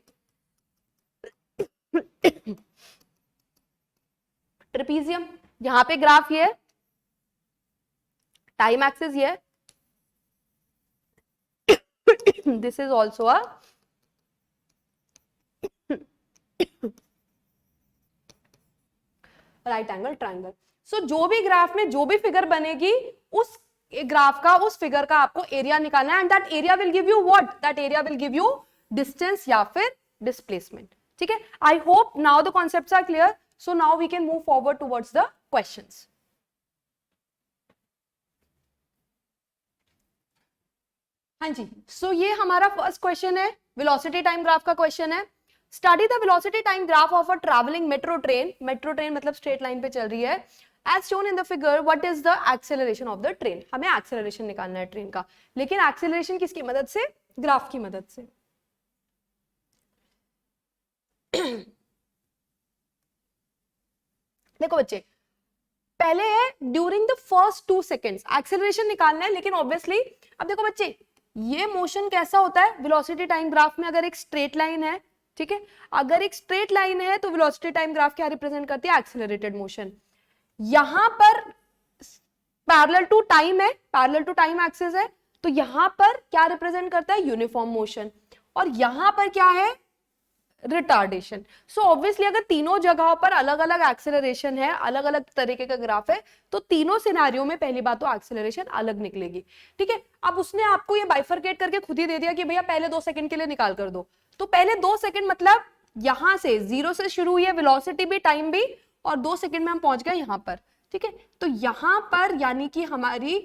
ट्रेपीजियम। यहां पे ग्राफ ये है, टाइम एक्सिस ये है, this is also a right angle triangle. सो जो भी ग्राफ में जो भी फिगर बनेगी, उस ग्राफ का, उस फिगर का आपको एरिया निकालना है, and that area will give you what? That area will give you distance या फिर डिस्प्लेसमेंट, ठीक है। I hope now the concepts are clear, so now we can move forward towards the questions. हाँ जी, सो ये हमारा फर्स्ट क्वेश्चन है, वेलोसिटी टाइम ग्राफ का क्वेश्चन है। Study the velocity time graph of a travelling metro train. Metro train मतलब स्ट्रेट लाइन पे चल रही है। As shown in the figure, what is the acceleration of the train. हमें एक्सेलरेशन निकालना है ट्रेन का, लेकिन एक्सेलरेशन किसकी मदद से? ग्राफ की मदद से। देखो बच्चे, पहले है during the first 2 seconds acceleration निकालना है, लेकिन ऑब्वियसली अब देखो बच्चे, ये मोशन कैसा होता है वेलोसिटी टाइम ग्राफ में? अगर एक स्ट्रेट लाइन है, ठीक है, अगर एक स्ट्रेट लाइन है तो वेलोसिटी टाइम ग्राफ क्या रिप्रेजेंट करती है? Accelerated motion. यहां पर पैरेलल टू टाइम है, पैरेलल टू टाइम एक्सिस है, तो यहां पर क्या रिप्रेजेंट करता है? Uniform motion. और यहां पर क्या है? रिटार्डेशन। सो ऑब्वियसली अगर तीनों जगहों पर अलग अलग एक्सेलरेशन है, अलग अलग तरीके का ग्राफ है, तो तीनों सिनेरियो में पहली बात तो एक्सेलरेशन अलग निकलेगी, ठीक है। अब उसने आपको ये बाइफरकेट करके खुद ही दे दिया कि भैया पहले 2 सेकंड के लिए निकाल कर दो, तो पहले 2 सेकंड मतलब यहां से 0 से शुरू हुई है वेलोसिटी भी, टाइम भी, और 2 सेकंड में हम पहुंच गए यहां पर, ठीक है। तो यहां पर यानी कि हमारी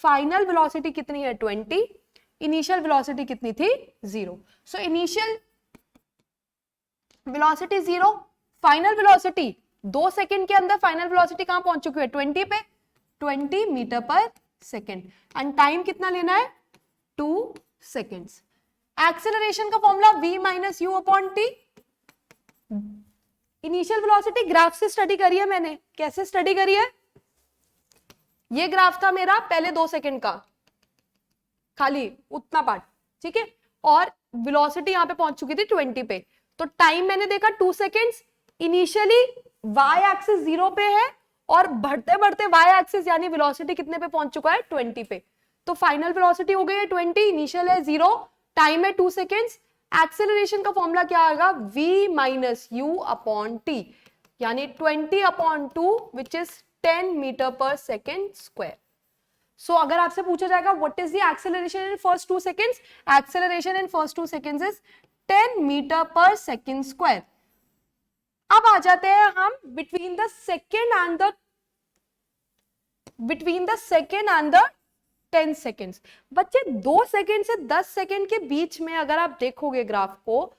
फाइनल वेलोसिटी कितनी है? 20। इनिशियल वेलोसिटी कितनी थी? 0। So initial velocity 0, final velocity 2 second के अंदर फाइनल वेलोसिटी कहां पहुंच चुकी है? 20 पे, 20 मीटर पर सेकंड। एंड टाइम कितना लेना है? 2 सेकंड्स। एक्सेलरेशन का formula v minus u upon T. Initial velocity graph से स्टडी करी है मैंने। कैसे स्टडी करी है? ये ग्राफ था मेरा पहले 2 सेकंड का, खाली उतना पार्ट, ठीक है, और वेलोसिटी यहां पे पहुंच चुकी थी 20 पे, तो टाइम मैंने देखा 2 सेकेंड्स। इनिशियली y एक्सिस 0 पे है, और बढ़ते बढ़ते y एक्सिस यानी वेलोसिटी कितने पे पहुंच चुका है? 20 पे। तो फाइनल वेलोसिटी हो गई है 20, इनिशियल है 0, टाइम है 2 सेकेंड्स। एक्सेलरेशन का फॉर्मूला क्या आएगा? v minus u upon t, यानी 20 upon 2 which is 10 meter per second square. So अगर आपसे पूछा जाएगा what is the acceleration in first 2 seconds, acceleration in first 2 seconds is 10 meter per second square. अब आ जाते हैं हम between the second and the 10 seconds. बच्चे 2 सेकेंड से 10 सेकेंड के बीच में अगर आप देखोगे ग्राफ को,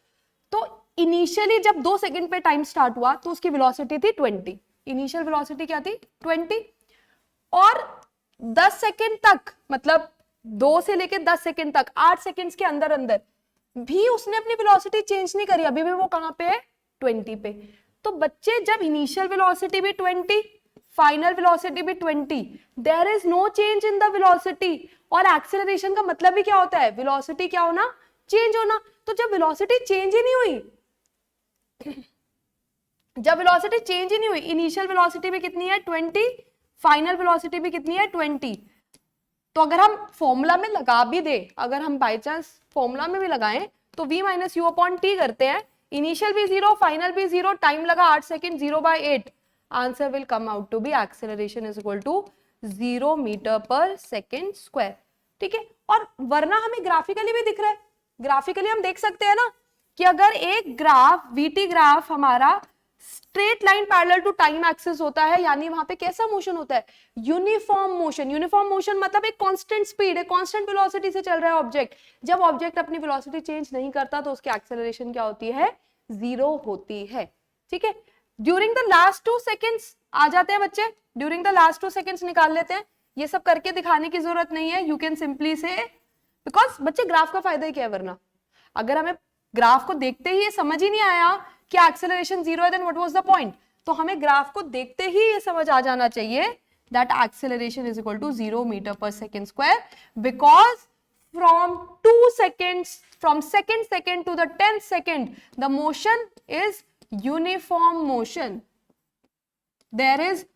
तो इनिशियली जब 2 सेकेंड पे टाइम स्टार्ट हुआ तो उसकी वेलोसिटी थी 20। इनिशियल वेलोसिटी क्या थी? 20। और 10 सेकेंड तक, मतलब 2 से लेके 10 सेकेंड तक, 8 सेकेंड्स के अंदर अंदर भी उसने अपनी वेलोसिटी चेंज नहीं करी, अभी भी वो कहां पे है? 20 पे। तो बच्चे जब इनिशियल वेलोसिटी भी 20, फाइनल वेलोसिटी भी 20, there is no change in the velocity. और एक्सेलरेशन का मतलब भी क्या होता है? वेलोसिटी क्या होना? चेंज होना। तो जब वेलोसिटी चेंज ही नहीं हुई, जब वेलोसिटी चेंज ही नहीं हुई, इनिशियल वेलोसिटी भी कितनी है? 20, फाइनल वेलोसिटी भी कितनी है? 20, तो अगर हम फॉर्मूला में लगा भी दे, अगर हम बाई चांस फॉर्मूला में भी लगाएं तो v minus u upon T करते हैं, इनिशियल भी 0, फाइनल भी 0, टाइम लगा 8 second, 0/8, answer will come out to be acceleration is equal to 0 metre per second square. ठीक है, और वरना हमें ग्राफिकली भी दिख रहा है, ग्राफिकली हम देख सकते हैं ना कि अगर एक ग्राफ वीटी ग्राफ हमारा straight line parallel to time axis होता है, यानी वहां पे कैसा मोशन होता है, यूनिफॉर्म मोशन। यूनिफॉर्म मोशन मतलब एक कांस्टेंट स्पीड, एक कांस्टेंट वेलोसिटी से चल रहा है ऑब्जेक्ट। जब ऑब्जेक्ट अपनी वेलोसिटी चेंज नहीं करता तो उसकी एक्सेलरेशन क्या होती है, 0 होती है। ठीक है, ड्यूरिंग द लास्ट 2 सेकेंड्स आ जाते हैं बच्चे, ड्यूरिंग द लास्ट 2 सेकेंड्स निकाल लेते हैं, ये सब करके दिखाने की जरूरत नहीं है, यू कैन सिंपली से, बिकॉज बच्चे ग्राफ का फायदा ही क्या है, वरना अगर हमें ग्राफ को देखते ही ये समझ ही नहीं आया कि एक्सेलरेशन 0 है, then what was the point. तो हमें ग्राफ को देखते ही ये समझ आ जाना चाहिए that acceleration is equal to 0 metre per second square, because from 2 seconds, from second to the 10th second, the motion is uniform motion. There is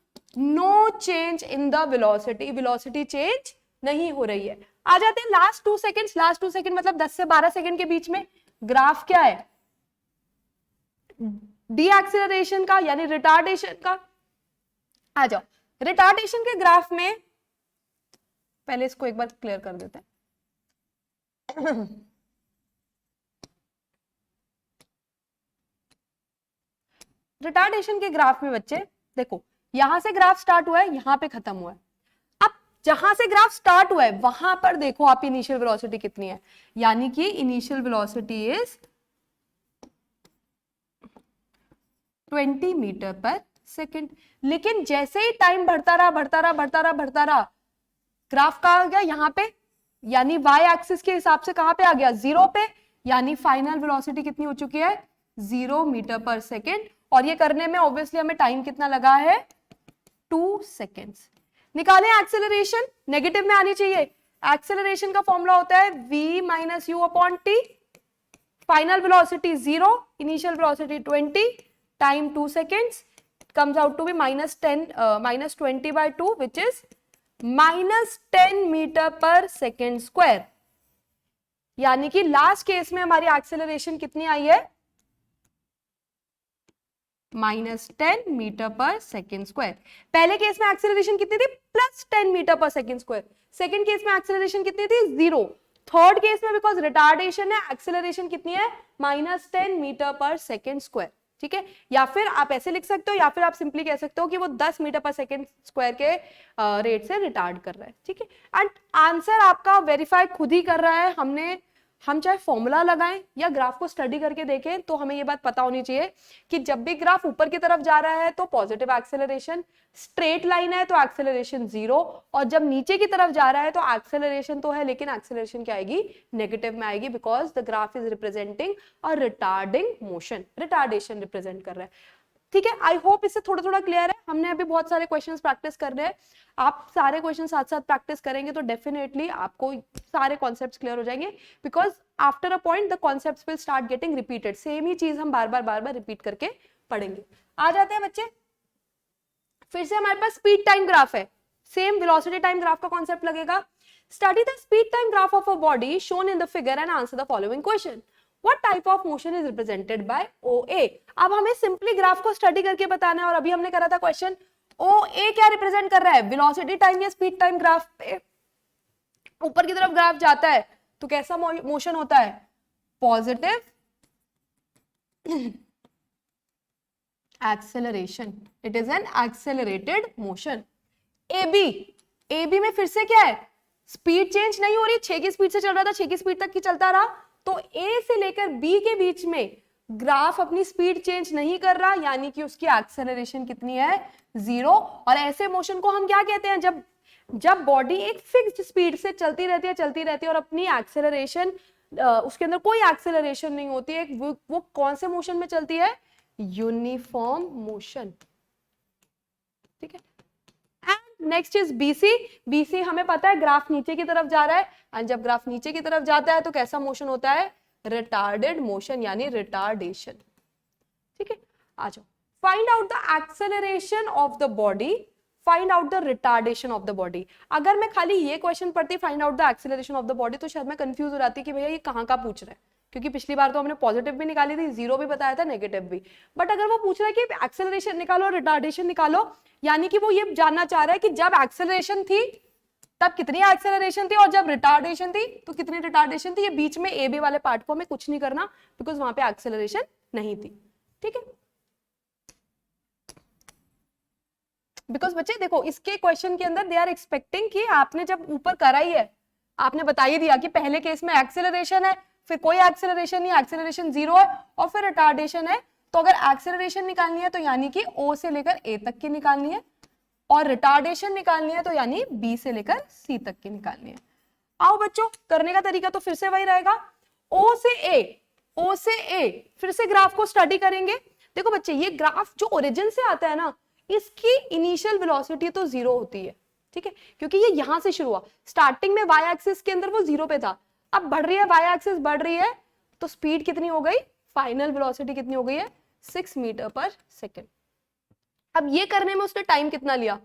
no change in the velocity. Velocity change नहीं हो रही है। आ जाते हैं लास्ट 2 सेकेंड्स, लास्ट 2 सेकेंड मतलब 10 से 12 सेकेंड के बीच में ग्राफ क्या है, डी एक्सेलरेशन का यानी रिटार्डेशन का। आ जाओ, रिटार्डेशन के ग्राफ में पहले इसको एक बार क्लियर कर देते हैं। रिटार्डेशन के ग्राफ में बच्चे देखो, यहां से ग्राफ स्टार्ट हुआ है, यहां पे खत्म हुआ है। अब जहां से ग्राफ स्टार्ट हुआ है वहां पर देखो आप इनिशियल वेलोसिटी कितनी है, यानी कि initial velocity is 20 metre per second. लेकिन जैसे ही टाइम बढ़ता रहा, ग्राफ कहां आ गया, यहां पे, यानी वाई एक्सिस के हिसाब से कहां पे आ गया, 0 पे, यानी फाइनल वेलोसिटी कितनी हो चुकी है, 0 मीटर पर सेकेंड। और ये करने में ऑब्वियसली हमें टाइम कितना लगा है, 2 सेकेंड्स। निकालें एक्सेलरेशन, नेगेटिव में आनी चाहिए। एक्सेलरेशन का फॉर्मूला होता है v minus u upon t, final velocity 0, initial velocity 20, time 2 seconds, comes out to be minus 20/2 which is -10 meter per second square. यानी कि लास्ट केस में हमारी एक्सेलरेशन कितनी आई है, -10 मीटर पर सेकेंड स्क्वायर। पहले केस में एक्सेलरेशन कितनी थी, +10 meter per second square. Second case में एक्सेलरेशन कितनी थी, 0। थर्ड केस में बिकॉज रिटार्डेशन है, एक्सेलरेशन कितनी है, -10 मीटर पर सेकेंड स्क्वायर। ठीक है, या फिर आप ऐसे लिख सकते हो, या फिर आप सिंपली कह सकते हो कि वो 10 मीटर पर सेकेंड स्क्वायर के रेट से रिटार्ड कर रहा है। ठीक है, एंड आंसर आपका वेरीफाई खुद ही कर रहा है। हम चाहे फॉर्मूला लगाएं या ग्राफ को स्टडी करके देखें तो हमें ये बात पता होनी चाहिए कि जब भी ग्राफ ऊपर की तरफ जा रहा है तो पॉजिटिव एक्सेलरेशन, स्ट्रेट लाइन है तो एक्सेलरेशन 0, और जब नीचे की तरफ जा रहा है तो एक्सेलरेशन तो है लेकिन एक्सेलरेशन क्या आएगी, नेगेटिव में आएगी, because the graph is representing a retarding motion, retardation represent कर रहा है। ठीक है, आई होप इससे थोड़ा थोड़ा क्लियर है। हमने अभी बहुत सारे क्वेश्चंस प्रैक्टिस कर रहे हैं, आप सारे क्वेश्चन साथ साथ प्रैक्टिस करेंगे तो डेफिनेटली आपको सारे कॉन्सेप्ट्स क्लियर हो जाएंगे, because after a point the concepts will start getting repeated. Same ही चीज हम बार बार रिपीट करके पढ़ेंगे। आ जाते हैं बच्चे, फिर से हमारे पास स्पीड टाइम ग्राफ है, सेम वेलोसिटी टाइम ग्राफ का कॉन्सेप्ट लगेगा। Study the speed time graph of a body shown in the figure and answer the following question. What type of motion is represented by OA? अब हमें सिंपली ग्राफ को स्टडी करके बताना है, और अभी हमने करा था क्वेश्चन OA क्या रिप्रेजेंट कर रहा है, वेलोसिटी टाइम या स्पीड टाइम ग्राफ पे ऊपर की तरफ ग्राफ जाता है तो कैसा मोशन होता है, positive acceleration, it is an accelerated motion. AB में फिर से क्या है, स्पीड चेंज नहीं हो रही, 6 की स्पीड से चल रहा था, 6 की स्पीड तक की चलता रहा, तो A से लेकर B के बीच में ग्राफ अपनी स्पीड चेंज नहीं कर रहा, यानी कि उसकी एक्सेलरेशन कितनी है, 0। और ऐसे मोशन को हम क्या कहते हैं, जब बॉडी एक फिक्स्ड स्पीड से चलती रहती है और अपनी एक्सेलरेशन, उसके अंदर कोई एक्सेलरेशन नहीं होती है, वो कौन से मोशन में चलती है, यूनिफॉर्म मोशन। ठीक है, नेक्स्ट इज BC हमें पता है ग्राफ नीचे की तरफ जा रहा है, एंड जब ग्राफ नीचे की तरफ जाता है तो कैसा मोशन होता है, रिटार्डेड मोशन यानी रिटार्डेशन। ठीक है, आ जाओ, find out the acceleration of the body find out the retardation of the body. अगर मैं खाली ये क्वेश्चन पढ़ती find out the acceleration of the body तो शायद मैं कंफ्यूज हो जाती कि भैया ये कहाँ का पूछ रहा है, क्योंकि पिछली बार तो हमने पॉजिटिव भी निकाली थी, जीरो भी बताया था, नेगेटिव भी। बट अगर वो पूछ रहा है कि एक्सेलरेशन निकालो रिटार्डेशन निकालो, यानी कि वो ये जानना चाह रहा है कि जब एक्सेलरेशन थी तब कितनी एक्सेलरेशन थी और जब रिटार्डेशन थी तो कितनी रिटार्डेशन थी। ये बीच में ए बी वाले पार्ट को हमें कुछ नहीं करना बिकॉज वहां पे एक्सेलरेशन नहीं थी। ठीक है, बिकॉज बच्चे देखो इसके क्वेश्चन के अंदर दे आर एक्सपेक्टिंग कि आपने जब ऊपर करा ही है, आपने बता ही दिया कि पहले केस में एक्सेलरेशन है, फिर कोई एक्सेलरेशन नहीं, एक्सेलरेशन जीरो है और फिर रिटार्डेशन है, तो अगर एक्सेलरेशन निकालनी है तो यानी कि ओ से लेकर ए तक की निकालनी है और रिटार्डेशन निकालनी है तो यानी बी से लेकर सी तक की निकालनी है। आओ बच्चों, करने का तरीका तो फिर से वही रहेगा, ओ से ए, फिर से ग्राफ को स्टडी करेंगे। देखो बच्चे ये ग्राफ जो ओरिजिन से आता है ना, इसकी इनिशियल वेलोसिटी तो जीरो होती है, ठीक है, क्योंकि ये यहां से शुरू हुआ, स्टार्टिंग में वाई एक्सिस के अंदर वो जीरो पे था, अब बढ़ रही है, वाई एक्सिस बढ़ रही है, तो स्पीड कितनी हो गई, फाइनल वेलोसिटी कितनी हो गई है, 6 मीटर पर सेकेंड। अब ये करने में उसने टाइम कितना लिया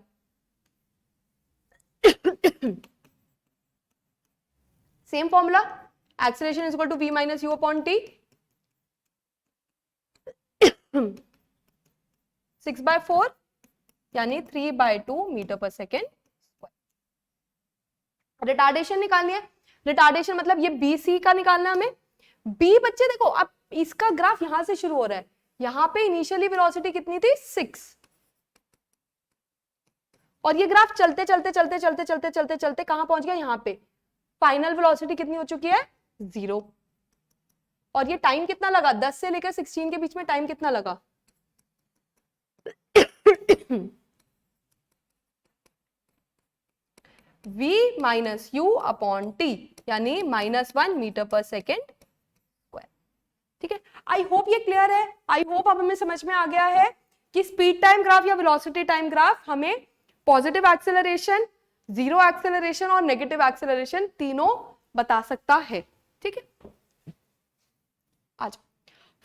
same formula, acceleration is equal to v minus u upon t, 6/4 यानी 3/2 मीटर पर सेकेंड। रिटार्डेशन निकालनी है, रिटार्डेशन मतलब ये BC का निकालना है हमें। B बच्चे देखो अब इसका ग्राफ यहां से शुरू हो रहा है, यहां पे इनिशियली वेलोसिटी कितनी थी 6, और ये ग्राफ चलते चलते चलते चलते चलते चलते चलते कहां पहुंच गया, यहां पे फाइनल वेलोसिटी कितनी हो चुकी है 0। और ये टाइम कितना लगा, 10 से लेकर 16 के बीच में टाइम कितना लगा v minus u upon t यानी -1 मीटर पर सेकेंड स्क्वायर। ठीक है, आई होप ये क्लियर है, आई होप अब हमें समझ में आ गया है कि स्पीड टाइम ग्राफ या वेलोसिटी टाइम ग्राफ हमें पॉजिटिव एक्सेलरेशन, जीरो एक्सेलरेशन और नेगेटिव एक्सेलरेशन तीनों बता सकता है। ठीक है, आज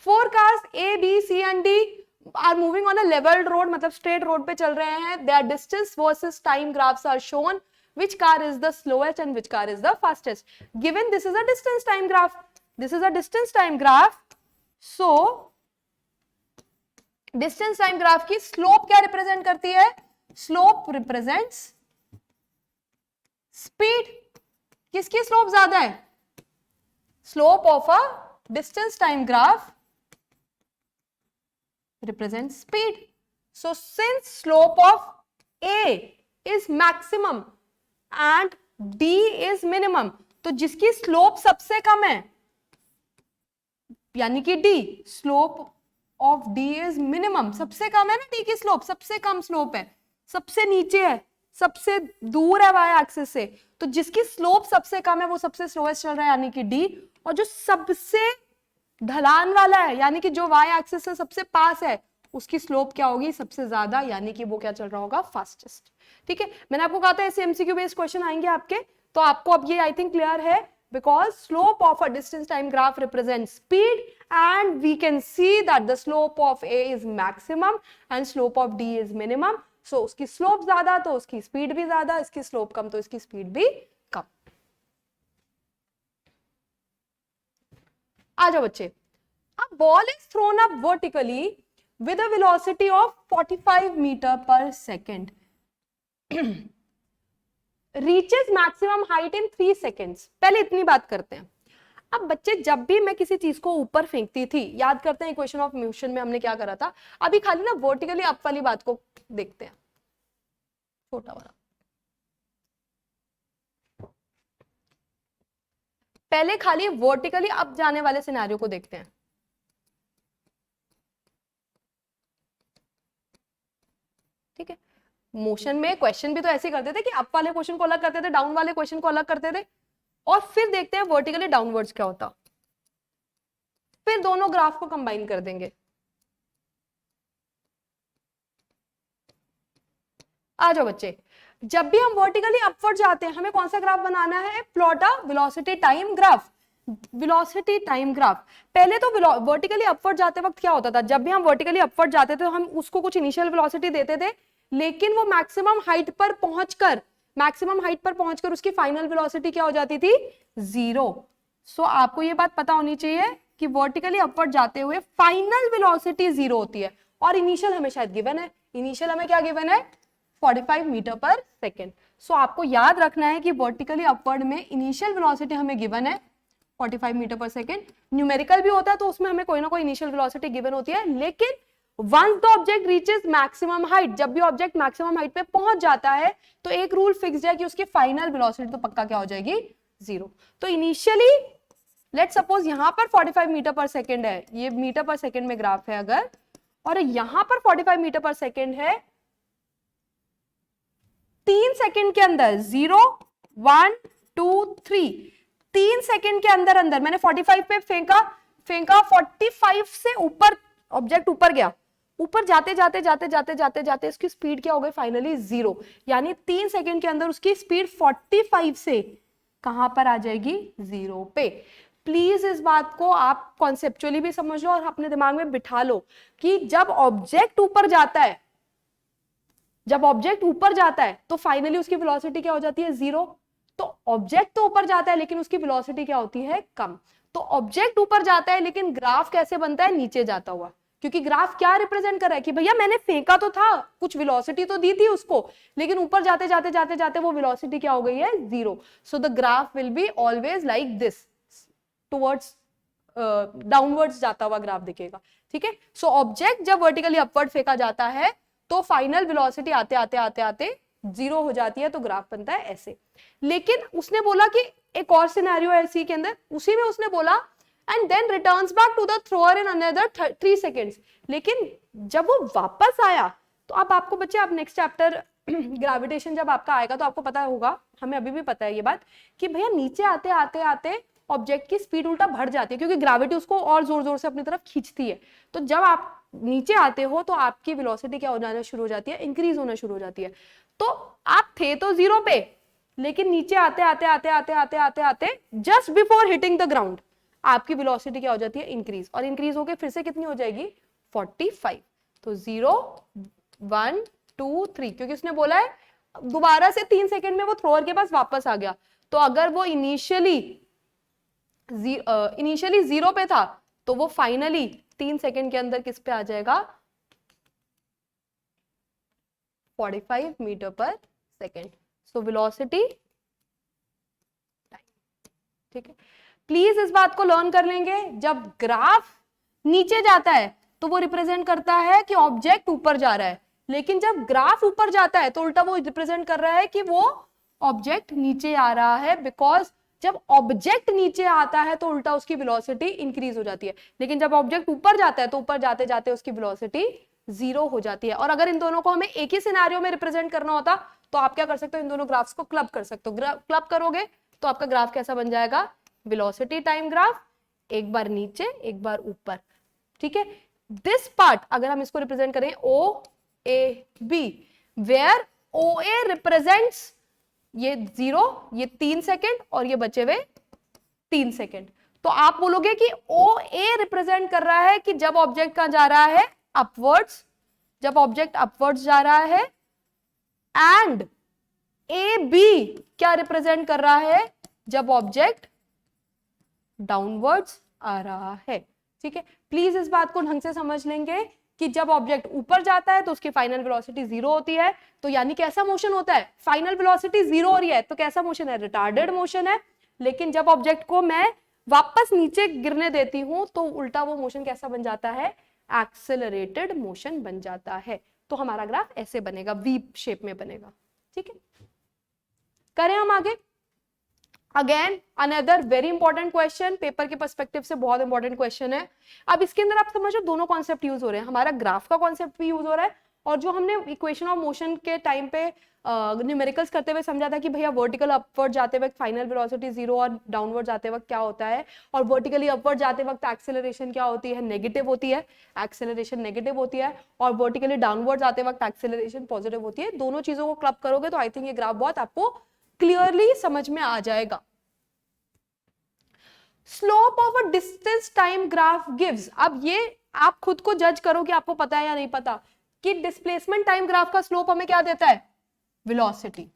4 cars A, B, C and D are moving on a leveled road, मतलब स्ट्रेट रोड पे चल रहे हैं। Their distance versus time graphs are shown. Which car is the slowest and which car is the fastest? Given this is a distance time graph. This is a distance time graph. So distance time graph की slope क्या represent करती है? Slope represents speed. किसकी slope ज्यादा है? Slope of a distance time graph represents speed. So since slope of A is maximum and D is minimum, तो जिसकी स्लोप सबसे कम है यानी कि D, slope of D is minimum, सबसे कम है ना D की स्लोप, सबसे कम स्लोप है, सबसे नीचे है, सबसे दूर है वाई एक्सिस से, तो जिसकी स्लोप सबसे कम है वो सबसे स्लोएस्ट चल रहा है यानी कि D, और जो सबसे ढलान वाला है यानी कि जो वाई एक्सिस से सबसे पास है उसकी स्लोप क्या होगी, सबसे ज्यादा, यानी कि वो क्या चल रहा होगा, फास्टेस्ट। ठीक है, मैंने आपको कहा था ऐसे एमसीक्यू बेस्ड क्वेश्चन आएंगे आपके, तो आपको अब ये आई थिंक क्लियर है, because slope of a distance time graph represent speed and we can see that the slope of A is maximum and slope of D is minimum. So उसकी स्लोप ज्यादा तो उसकी स्पीड भी ज्यादा, इसकी स्लोप कम तो इसकी स्पीड भी कम। आ जाओ बच्चे, a ball is thrown up vertically with a velocity of 45 meter per second reaches maximum height in 3 seconds। पहले इतनी बात करते हैं। अब बच्चे जब भी मैं किसी चीज को ऊपर फेंकती थी, याद करते हैं इक्वेशन ऑफ मोशन में हमने क्या करा था, अभी खाली ना वर्टिकली अप वाली बात को देखते हैं, छोटा वाला। पहले खाली वर्टिकली अप जाने वाले सिनेरियो को देखते हैं। ठीक है, मोशन में क्वेश्चन भी तो ऐसे करते थे कि अप वाले क्वेश्चन को अलग करते थे, डाउन वाले क्वेश्चन को अलग करते थे, और फिर देखते हैं वर्टिकली डाउनवर्ड्स क्या होता, फिर दोनों ग्राफ को कंबाइन कर देंगे। आ जाओ बच्चे, जब भी हम वर्टिकली अपवर्ड जाते हैं हमें कौन सा ग्राफ बनाना है, plot a velocity time graph. Velocity time graph, पहले तो वर्टिकली अपवर्ड जाते वक्त क्या होता था, जब भी हम वर्टिकली अपवर्ड जाते थे हम उसको कुछ इनिशियल वेलोसिटी देते थे, लेकिन वो मैक्सिमम हाइट पर पहुंचकर उसकी फाइनल वेलोसिटी क्या हो जाती थी, 0। सो आपको ये बात पता होनी चाहिए कि वर्टिकली अपवर्ड जाते हुए फाइनल वेलोसिटी 0 होती है, और इनिशियल हमें शायद गिवन है, इनिशियल हमें क्या गिवन है, 45 मीटर पर सेकेंड। सो आपको याद रखना है कि वर्टिकली अपवर्ड में इनिशियल वेलोसिटी हमें गिवन है 45 मीटर पर सेकेंड। न्यूमेरिकल भी होता है तो उसमें हमें कोई ना कोई इनिशियल वेलोसिटी गिवन होती है, लेकिन once the object reaches maximum height, जब भी ऑब्जेक्ट मैक्सिमम हाइट पे पहुंच जाता है तो एक रूल फिक्स्ड है कि उसकी फाइनल वेलोसिटी तो पक्का क्या हो जाएगी, 0। तो इनिशियली लेट्स सपोज यहां पर 45 मीटर पर सेकेंड है, ये मीटर पर सेकेंड में ग्राफ है अगर, और यहां पर 45 मीटर पर सेकेंड है, 3 सेकेंड के अंदर 0 1 2 3, 3 सेकेंड के अंदर अंदर मैंने 45 पे फेंका 45 से ऊपर ऑब्जेक्ट ऊपर गया, ऊपर जाते जाते जाते जाते जाते जाते इसकी स्पीड क्या हो गई, फाइनली 0। यानी 3 सेकेंड के अंदर उसकी स्पीड 45 से कहां पर आ जाएगी, 0 पे। प्लीज इस बात को आप कॉन्सेप्चुअली भी समझ लो और अपने दिमाग में बिठा लो कि जब ऑब्जेक्ट ऊपर जाता है तो फाइनली उसकी वेलोसिटी क्या हो जाती है, 0। तो ऑब्जेक्ट तो ऊपर जाता है लेकिन उसकी वेलोसिटी क्या होती है, कम। तो ऑब्जेक्ट ऊपर जाता है लेकिन ग्राफ कैसे बनता है, नीचे जाता हुआ, क्योंकि ग्राफ क्या रिप्रेजेंट कर रहा है कि भैया मैंने फेंका तो था, कुछ वेलोसिटी तो दी थी उसको, लेकिन ऊपर जाते जाते जाते जाते वो वेलोसिटी क्या हो गई है, 0। So the graph will be always like this, towards downwards जाता हुआ ग्राफ दिखेगा, ठीक है। सो ऑब्जेक्ट जब वर्टिकली अपवर्ड फेंका जाता है तो फाइनल वेलोसिटी आते आते आते आते 0 हो जाती है, तो ग्राफ बनता है ऐसे। लेकिन उसने बोला कि एक और सिनेरियो है इसी के अंदर, उसी में उसने बोला and then returns back to the thrower in another 3 seconds. लेकिन जब वो वापस आया तो अब आपको बच्चे, आप नेक्स्ट चैप्टर ग्रेविटेशन जब आपका आएगा तो आपको पता होगा, हमें अभी भी पता है ये बात, कि भैया नीचे आते आते आते ऑब्जेक्ट की स्पीड उल्टा बढ़ जाती है, क्योंकि ग्रेविटी उसको और जोर जोर से अपनी तरफ खींचती है। तो जब आप नीचे आते हो तो आपकी वेलोसिटी क्या हो जाना शुरू हो जाती है, इंक्रीज होना शुरू हो जाती है। तो आप थे तो 0 पे, लेकिन नीचे आते आते आते आते आते आते आते just before hitting the ground आपकी वेलोसिटी क्या हो जाती है, इंक्रीज, और इंक्रीज होके फिर से कितनी हो जाएगी, 45। तो 0 1 2 3, क्योंकि उसने बोला है दोबारा से 3 सेकेंड में वो थ्रोअर के पास वापस आ गया। तो अगर वो इनिशियली 0 पे था तो वो फाइनली 3 सेकेंड के अंदर किस पे आ जाएगा, 45 metre per second. So velocity, ठीक है। प्लीज इस बात को लर्न कर लेंगे, जब ग्राफ नीचे जाता है तो वो रिप्रेजेंट करता है कि ऑब्जेक्ट ऊपर जा रहा है, लेकिन जब ग्राफ ऊपर जाता है तो उल्टा वो रिप्रेजेंट कर रहा है कि वो ऑब्जेक्ट नीचे आ रहा है, बिकॉज जब ऑब्जेक्ट नीचे आता है तो उल्टा उसकी वेलोसिटी इंक्रीज हो जाती है, लेकिन जब ऑब्जेक्ट ऊपर जाता है तो ऊपर जाते जाते उसकी वेलोसिटी 0 हो जाती है। और अगर इन दोनों को हमें एक ही सिनेरियो में रिप्रेजेंट करना होता तो आप क्या कर सकते हो, इन दोनों ग्राफ्स को क्लब कर सकते हो। क्लब करोगे तो आपका ग्राफ कैसा बन जाएगा, वेलोसिटी टाइम ग्राफ, एक बार नीचे एक बार ऊपर, ठीक है। दिस पार्ट अगर हम इसको रिप्रेजेंट करें O A B, where O A represents ये 0, ये 3 सेकेंड और ये बचे हुए 3 सेकेंड, तो आप बोलोगे कि ओ ए रिप्रेजेंट कर रहा है कि जब ऑब्जेक्ट कहां जा रहा है, अपवर्ड्स, जब ऑब्जेक्ट अपवर्ड्स जा रहा है, एंड ए बी क्या रिप्रेजेंट कर रहा है, जब ऑब्जेक्ट डाउनवर्ड्स आ रहा है, ठीक है। प्लीज इस बात को ढंग से समझ लेंगे कि जब ऑब्जेक्ट ऊपर जाता है तो उसकी फाइनल वेलोसिटी 0 होती है, तो यानी कैसा मोशन होता है, फाइनल वेलोसिटी 0 हो रही है तो कैसा मोशन है, रिटार्डेड मोशन है। लेकिन जब ऑब्जेक्ट को मैं वापस नीचे गिरने देती हूं तो उल्टा वो मोशन कैसा बन जाता है, एक्सेलरेटेड मोशन बन जाता है। तो हमारा ग्राफ ऐसे बनेगा, वी शेप में बनेगा, ठीक है। करें हम आगे। Again another very important question, paper के पर्सपेक्टिव से बहुत इंपॉर्टेंट क्वेश्चन है। अब इसके अंदर आप समझो दोनों कॉन्सेप्ट यूज हो रहे हैं, हमारा ग्राफ का कॉन्सेप्ट भी यूज हो रहा है, और जो हमने इक्वेशन ऑफ मोशन के टाइम पे न्यूमेरिकल्स करते हुए समझा था कि भैया वर्टिकल अपवर्ड जाते वक्त फाइनल वेलोसिटी 0 और डाउनवर्ड जाते वक्त क्या होता है, और वर्टिकली अपवर्ड जाते वक्त एक्सेलरेशन क्या होती है, नेगेटिव होती है, एक्सेलरेशन नेगेटिव होती है, और वर्टिकली डाउनवर्ड जाते वक्त एक्सेलरेशन पॉजिटिव होती है। दोनों चीजों को क्लब करोगे तो आई थिंक ये ग्राफ बहुत आपको क्लियरली समझ में आ जाएगा। Slope of a distance time graph gives, अब ये आप खुद को जज करो कि आपको पता है या नहीं पता। कि डिस्प्लेसमेंट टाइम ग्राफ का स्लोप हमें क्या देता है? Velocity.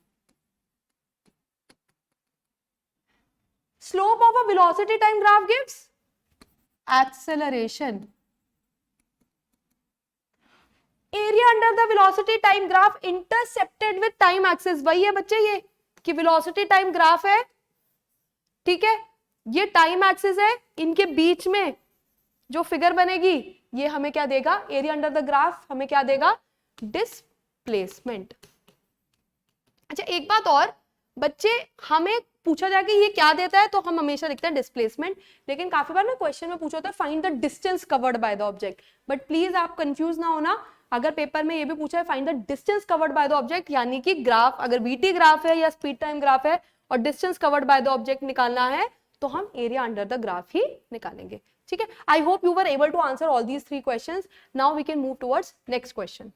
Slope of a velocity time graph gives acceleration. Area under the velocity time graph intercepted with time axis, वही है बच्चे ये कि वेलोसिटी टाइम ग्राफ है, ठीक है, ये टाइम एक्सिस है, इनके बीच में जो फिगर बनेगी ये हमें क्या देगा? एरिया अंडर द ग्राफ हमें क्या देगा? डिस्प्लेसमेंट। अच्छा एक बात और बच्चे, हमें पूछा जाए कि ये क्या देता है तो हम हमेशा लिखते हैं डिस्प्लेसमेंट, लेकिन काफी बार ना क्वेश्चन में पूछा होता है find the distance covered by the object, but please आप कंफ्यूज ना होना, अगर पेपर में ये भी पूछा है find the distance covered by the object, यानी कि ग्राफ अगर वीटी ग्राफ है या स्पीड टाइम ग्राफ है और distance covered by the object निकालना है तो हम एरिया अंडर द ग्राफ ही निकालेंगे, ठीक है। I hope you were able to answer all these 3 questions. Now we can move towards next question.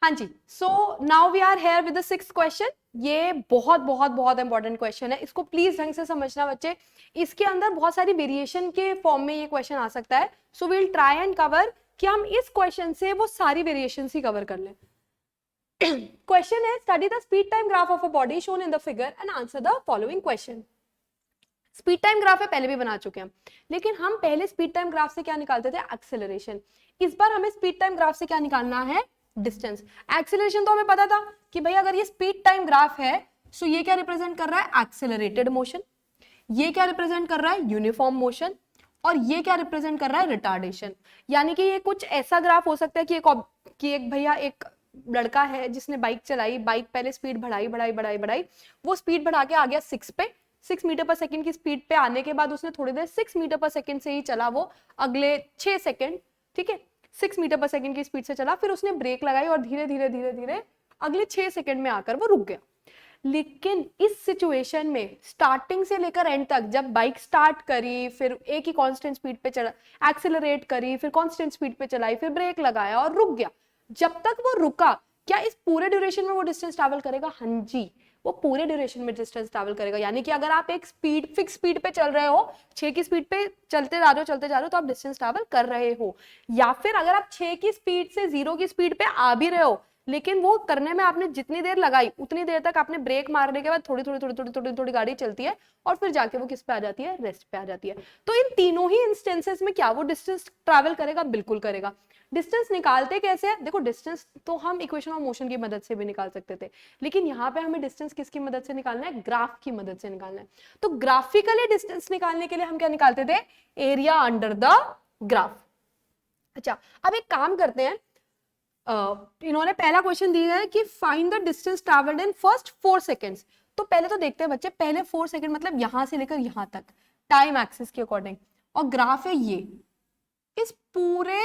हाँ जी, so now we are here with the 6th question. ये बहुत बहुत बहुत इंपॉर्टेंट क्वेश्चन है, इसको प्लीज ढंग से समझना बच्चे। इसके अंदर बहुत सारी वेरिएशन के फॉर्म में ये क्वेश्चन आ सकता है, so we will try and cover कि हम इस क्वेश्चन से वो सारी वेरिएशन ही कवर कर लें। क्वेश्चन है study the speed time graph of a body shown in the figure and answer the following question. Speed time graph है, पहले भी बना चुके हैं, लेकिन हम पहले स्पीड टाइम ग्राफ से क्या निकालते थे? एक्सेलरेशन। इस बार हमें स्पीड टाइम ग्राफ से क्या निकालना है? डिस्टेंस। एक्सेलरेशन तो हमें पता था कि भाई अगर ये स्पीड टाइम ग्राफ है तो ये क्या रिप्रेजेंट कर रहा है? Accelerated motion. ये क्या रिप्रेजेंट कर रहा है? Uniform motion. और ये क्या रिप्रेजेंट कर रहा है? रिटार्डेशन। यानी कि ये कुछ ऐसा ग्राफ हो सकता है कि एक भैया एक लड़का है जिसने बाइक चलाई, बाइक पहले स्पीड बढ़ाई, वो स्पीड बढ़ा के आ गया 6 पे, 6 मीटर पर सेकंड की स्पीड पे आने के बाद उसने थोड़ी देर 6 मीटर पर सेकंड से ही चला, वो अगले 6 सेकंड, ठीक है, 6 मीटर पर सेकंड की स्पीड से चला, फिर उसने ब्रेक लगाई और धीरे धीरे धीरे धीरे अगले 6 सेकंड में आकर वो रुक गया। लेकिन इस सिचुएशन में स्टार्टिंग से लेकर एंड तक, जब बाइक स्टार्ट करी, फिर एक ही कांस्टेंट स्पीड पे चला, एक्सेलरेट करी, फिर कांस्टेंट स्पीड पे चलाई, फिर ब्रेक लगाया और रुक गया, जब तक वो रुका, क्या इस पूरे ड्यूरेशन में वो डिस्टेंस ट्रैवल करेगा? हाँ जी, वो पूरे ड्यूरेशन में डिस्टेंस ट्रैवल करेगा। यानी कि अगर आप एक फिक्स स्पीड पे चल रहे हो, 6 की स्पीड पे चलते जा रहे हो तो आप डिस्टेंस ट्रैवल कर रहे हो, या फिर अगर आप 6 की स्पीड से 0 की स्पीड पे आ भी रहे हो, लेकिन वो करने में आपने जितनी देर लगाई उतनी देर तक आपने ब्रेक मारने के बाद थोड़ी गाड़ी चलती है और फिर जाके वो किस पे आ जाती है? रेस्ट पे आ जाती है। तो इन तीनों ही इंस्टेंसेस में क्या वो डिस्टेंस ट्रैवल करेगा? बिल्कुल करेगा। डिस्टेंस निकालते कैसे है? देखो, डिस्टेंस तो हम इक्वेशन ऑफ मोशन की मदद से भी निकाल सकते थे, लेकिन यहाँ पे हमें डिस्टेंस किसकी मदद से निकालना है? ग्राफ की मदद से निकालना है। तो ग्राफिकली डिस्टेंस निकालने के लिए हम क्या निकालते थे? Area under the graph. अच्छा, अब एक काम करते हैं, इन्होंने पहला क्वेश्चन दिया है कि find the distance travelled in first 4 seconds. तो पहले तो देखते हैं बच्चे, पहले 4 सेकेंड मतलब यहां से लेकर यहां तक टाइम एक्सिस के अकॉर्डिंग, और ग्राफ है ये। इस पूरे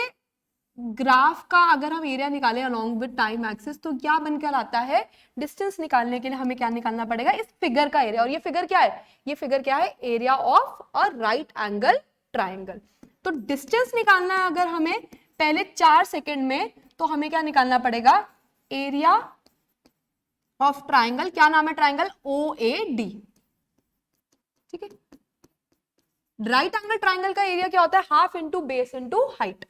ग्राफ का अगर हम एरिया निकालें अलोंग विद टाइम एक्सिस तो क्या बनकर आता है? डिस्टेंस निकालने के लिए हमें क्या निकालना पड़ेगा? इस फिगर का एरिया। और ये फिगर क्या है? ये फिगर क्या है? Area of a right angle triangle. तो डिस्टेंस निकालना है अगर हमें पहले 4 सेकेंड में, तो हमें क्या निकालना पड़ेगा? Area of triangle. क्या नाम है ट्राइंगल? OAD, ठीक है। राइट एंगल ट्राइंगल का एरिया क्या होता है? Half into base into height.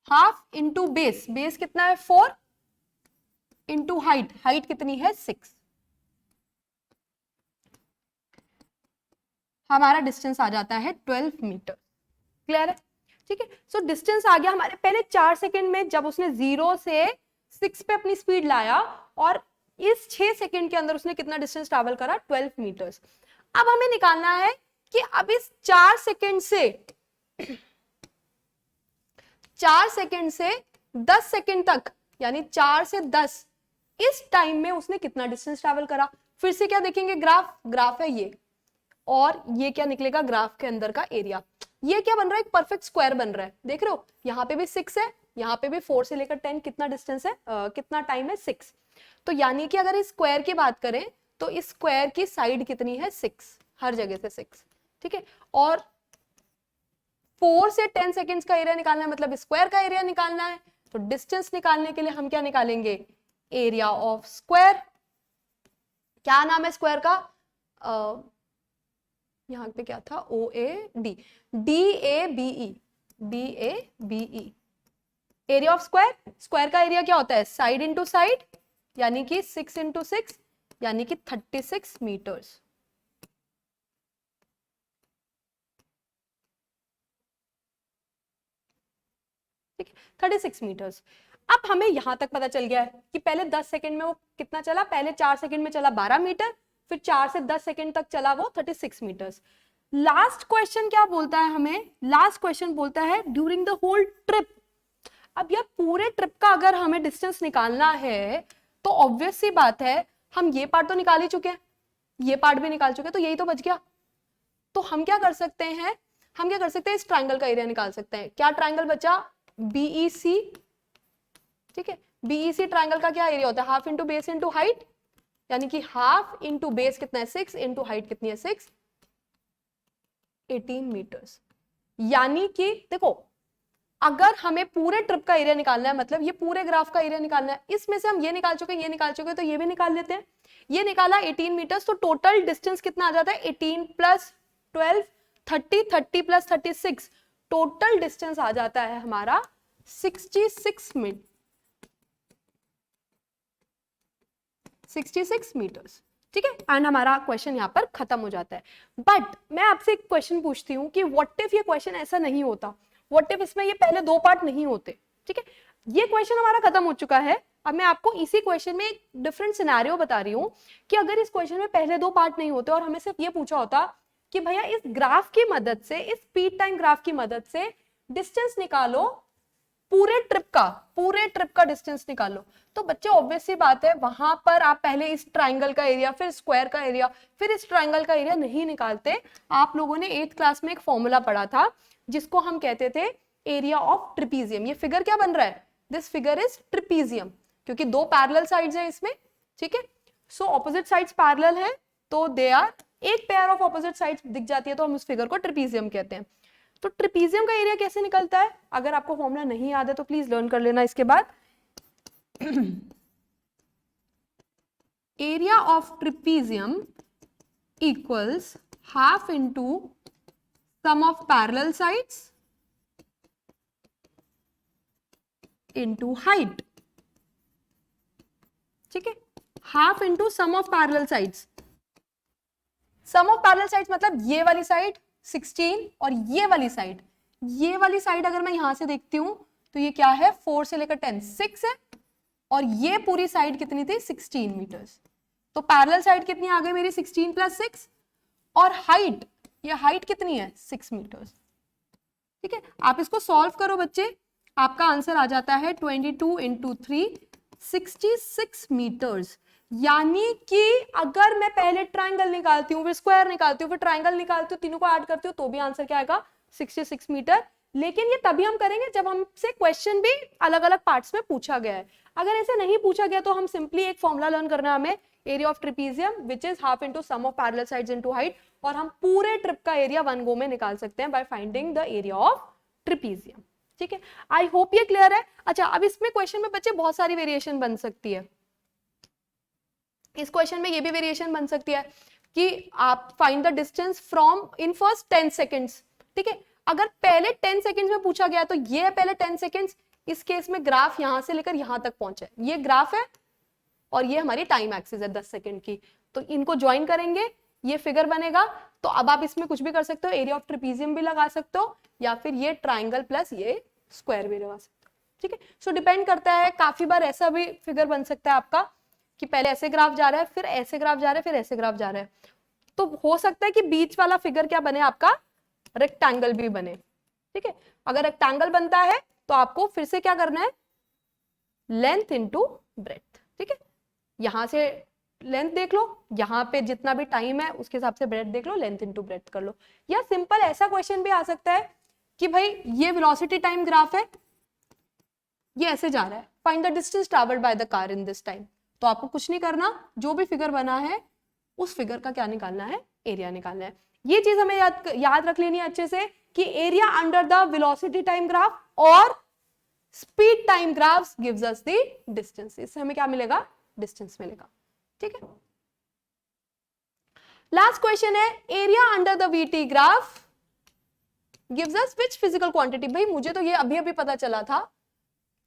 Half into base, base कितना है? 4 इंटू हाइट, हाइट कितनी है? 6। हमारा डिस्टेंस आ जाता है 12 मीटर। क्लियर है? ठीक है। सो डिस्टेंस आ गया हमारे पहले 4 सेकंड में, जब उसने 0 से 6 पे अपनी स्पीड लाया, और इस 6 सेकंड के अंदर उसने कितना डिस्टेंस ट्रैवल करा? 12 मीटर्स। अब हमें निकालना है कि अब इस 4 सेकंड से 10 सेकंड तक, यानी 4 से 10, इस टाइम में उसने कितना डिस्टेंस ट्रैवल करा। फिर से क्या देखेंगे? ग्राफ है ये, और ये क्या निकलेगा? ग्राफ के अंदर का एरिया। ये क्या बन रहा है? एक परफेक्ट स्क्वायर बन रहा है, देख रहे हो? यहाँ पे भी 6 है, यहाँ पे भी 4 से लेकर 10 कितना डिस्टेंस है, कितना टाइम है? 6। तो यानी कि अगर इस स्क्वायर की बात करें तो इस स्क्वायर की साइड कितनी है? 6, हर जगह से 6, ठीक है। और 4 से 10 सेकेंड्स का एरिया निकालना है, मतलब स्क्वायर का एरिया निकालना है। तो डिस्टेंस निकालने के लिए हम क्या निकालेंगे? Area of square. क्या नाम है स्क्वायर का? यहाँ पे क्या था? OAD, DABE, DABE, area of square, square का एरिया क्या होता है, साइड इंटू साइड, यानी कि 6 इंटू 6 यानी कि 36 मीटर्स। ठीक है, 36 मीटर्स। अब हमें यहां तक पता चल गया है कि पहले 10 सेकंड में वो कितना चला, पहले 4 सेकंड में चला 12 मीटर, फिर 4 से 10 सेकंड तक चला वो 36 मीटर्स। लास्ट क्वेश्चन क्या बोलता है हमें, लास्ट क्वेश्चन बोलता है ड्यूरिंग द होल ट्रिप। अब यार पूरे ट्रिप का अगर हमें डिस्टेंस निकालना है तो ऑब्वियस सी बात है, हम ये पार्ट तो निकाल ही चुके हैं, ये पार्ट भी निकाल चुके हैं, तो यही तो बच गया। तो हम क्या कर सकते हैं, हम क्या कर सकते हैं, इस ट्रायंगल का एरिया निकाल सकते हैं। क्या ट्रायंगल बचा, बीईसी। ठीक है, बीईसी ट्रायंगल का क्या एरिया होता है, half into base into height, यानी कि हाफ इंटू बेस कितना है 6 इंटू हाइट कितनी है 6, 18 मीटर्स। यानी कि देखो, अगर हमें पूरे ट्रिप का एरिया निकालना है, मतलब ये पूरे ग्राफ का एरिया निकालना है, इसमें से हम ये निकाल चुके, ये निकाल चुके, तो ये भी निकाल लेते हैं। ये निकाला 18 मीटर्स, तो टोटल डिस्टेंस कितना आ जाता है, 18 प्लस 12 30, 30 प्लस 36, टोटल डिस्टेंस आ जाता है हमारा 66 मीटर्स। ठीक है, एंड हमारा क्वेश्चन यहाँ पर खत्म हो जाता है। बट मैं आपसे एक क्वेश्चन पूछती हूँ कि व्हाट इफ ये क्वेश्चन ऐसा नहीं होता, व्हाट इफ इसमें ये पहले दो पार्ट नहीं होते। ठीक है, ये क्वेश्चन हमारा खत्म हो चुका है। अब मैं आपको इसी क्वेश्चन में एक डिफरेंट सिनेरियो बता रही हूँ कि अगर इस क्वेश्चन में पहले दो पार्ट नहीं होते और हमें सिर्फ ये पूछा होता कि भैया इस ग्राफ की मदद से, इस स्पीड टाइम ग्राफ की मदद से डिस्टेंस निकालो, पूरे ट्रिप का डिस्टेंस निकालो, तो बच्चे ऑब्वियस सी बात है वहां पर आप पहले इस ट्राइंगल का एरिया, फिर स्क्वायर का एरिया, फिर इस ट्राइंगल का एरिया नहीं निकालते। आप लोगों ने 8th क्लास में एक फॉर्मूला पढ़ा था जिसको हम कहते थे एरिया ऑफ ट्रिपीजियम। ये फिगर क्या बन रहा है, दिस फिगर इज ट्रिपीजियम, क्योंकि दो पैरेलल साइड्स हैं इसमें। ठीक है, सो ऑपोजिट साइड्स पैरेलल है, तो दे आर, एक पेयर ऑफ ऑपोजिट साइड्स दिख जाती है तो हम उस फिगर को ट्रिपीजियम कहते हैं। तो ट्रिपीजियम का एरिया कैसे निकलता है, अगर आपको फॉर्मूला नहीं याद है तो प्लीज लर्न कर लेना इसके बाद। Area of trapezium equals half into sum of parallel sides into height. ठीक है, half into sum of parallel sides. Sum of parallel sides मतलब ये वाली साइड 16 और ये वाली साइड, ये वाली साइड अगर मैं यहां से देखती हूं तो ये क्या है, 4 से लेकर 10 6 है, और ये पूरी साइड कितनी थी 16 मीटर्स। तो पैरेलल साइड कितनी आ गई मेरी 16 प्लस 6, और हाइट, ये हाइट कितनी है 6 मीटर्स। ठीक है, आप इसको सॉल्व करो बच्चे, आपका आंसर आ जाता है 22 इंटू 3 66 मीटर्स। यानी कि अगर मैं पहले ट्राइंगल निकालती हूँ, फिर स्क्वायर निकालती हूँ, फिर ट्राइंगल निकालती हूँ, तीनों को ऐड करती हूँ तो भी आंसर क्या आएगा 66 मीटर। लेकिन ये तभी हम करेंगे जब हमसे क्वेश्चन भी अलग अलग पार्ट्स में पूछा गया है। अगर ऐसे नहीं पूछा गया तो हम सिंपली एक फॉर्मूला लर्न करना है हमें, area of trapezium which is half into sum of parallel sides into height, और हम पूरे ट्रिप का एरिया वन गो में निकाल सकते हैं by finding the area of trapezium. ठीक है, आई होप ये क्लियर है। अच्छा, अब इसमें क्वेश्चन में बच्चे बहुत सारी वेरिएशन बन सकती है। इस क्वेश्चन में ये भी वेरिएशन बन सकती है कि आप find the distance from in first 10 seconds. ठीक है, अगर पहले 10 सेकेंड्स में पूछा गया तो ये है पहले 10 सेकेंड्स, इस केस में ग्राफ यहां से लेकर यहां तक पहुंचा है, ये ग्राफ है और ये हमारी टाइम एक्सिस है 10 सेकेंड की, तो इनको ज्वाइन करेंगे ये फिगर बनेगा। तो अब आप इसमें कुछ भी कर सकते हो, एरिया ऑफ ट्रिपीजियम भी लगा सकते हो या फिर ये ट्राइंगल प्लस ये स्क्वायर भी लगा सकते हो। ठीक है, सो डिपेंड करता है, काफी बार ऐसा भी फिगर बन सकता है आपका कि पहले ऐसे ग्राफ जा रहा है, फिर ऐसे ग्राफ जा रहा है, फिर ऐसे ग्राफ जा रहा है, तो हो सकता है कि बीच वाला फिगर क्या बने, आपका रेक्टेंगल भी बने। ठीक है, अगर रेक्टेंगल बनता है तो आपको फिर से क्या करना है, लेंथ इंटू ब्रेड्थ। ठीक है, यहां से लेंथ देख लो, यहाँ पे जितना भी टाइम है उसके हिसाब से ब्रेड्थ देख लो, लेंथ इंटू ब्रेड्थ कर लो। या सिंपल ऐसा क्वेश्चन भी आ सकता है कि भाई ये वेलोसिटी टाइम ग्राफ है, ये ऐसे जा रहा है, find the distance travelled by the car in this time. तो आपको कुछ नहीं करना, जो भी फिगर बना है उस फिगर का क्या निकालना है, एरिया निकालना है। ये चीज हमें याद रख लेनी है अच्छे से कि area under the velocity time graph और speed time graphs gives us the distance. इससे हमें क्या मिलेगा, डिस्टेंस मिलेगा। ठीक है, लास्ट क्वेश्चन है, area under the VT graph gives us which physical quantity. भाई मुझे तो ये अभी अभी पता चला था,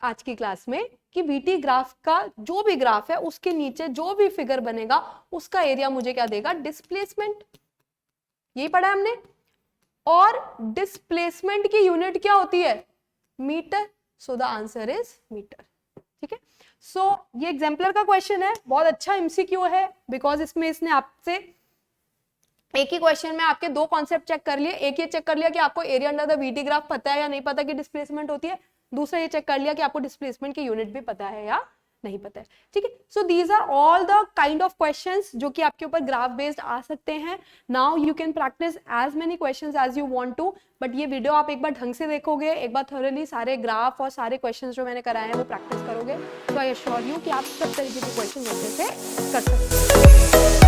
आज की क्लास में कि वीटी ग्राफ का जो भी ग्राफ है उसके नीचे जो भी फिगर बनेगा उसका एरिया मुझे क्या देगा, डिस्प्लेसमेंट। यही पढ़ा है हमने। और डिस्प्लेसमेंट की यूनिट क्या होती है, meter. So the answer is meter. ठीक है, सो ये एग्जाम्पलर का क्वेश्चन है, बहुत अच्छा एमसीक्यू है, बिकॉज इसमें इसने आपसे एक ही क्वेश्चन में आपके दो कॉन्सेप्ट चेक कर लिए। एक ये चेक कर लिया कि आपको area under the VT graph पता है या नहीं पता कि डिस्प्लेसमेंट होती है, दूसरा ये चेक कर लिया कि आपको डिस्प्लेसमेंट की यूनिट भी पता है या नहीं पता है। ठीक है, so these are all the kind of questions जो कि आपके ऊपर ग्राफ बेस्ड आ सकते हैं। Now you can practice as many questions as you want to, but ये वीडियो आप एक बार ढंग से देखोगे, एक बार थॉरली सारे ग्राफ और सारे क्वेश्चंस जो मैंने कराए हैं वो प्रैक्टिस करोगे, तो आई एश्योर यू कि आप सब तरीके के क्वेश्चन जैसे से कर सकते हैं।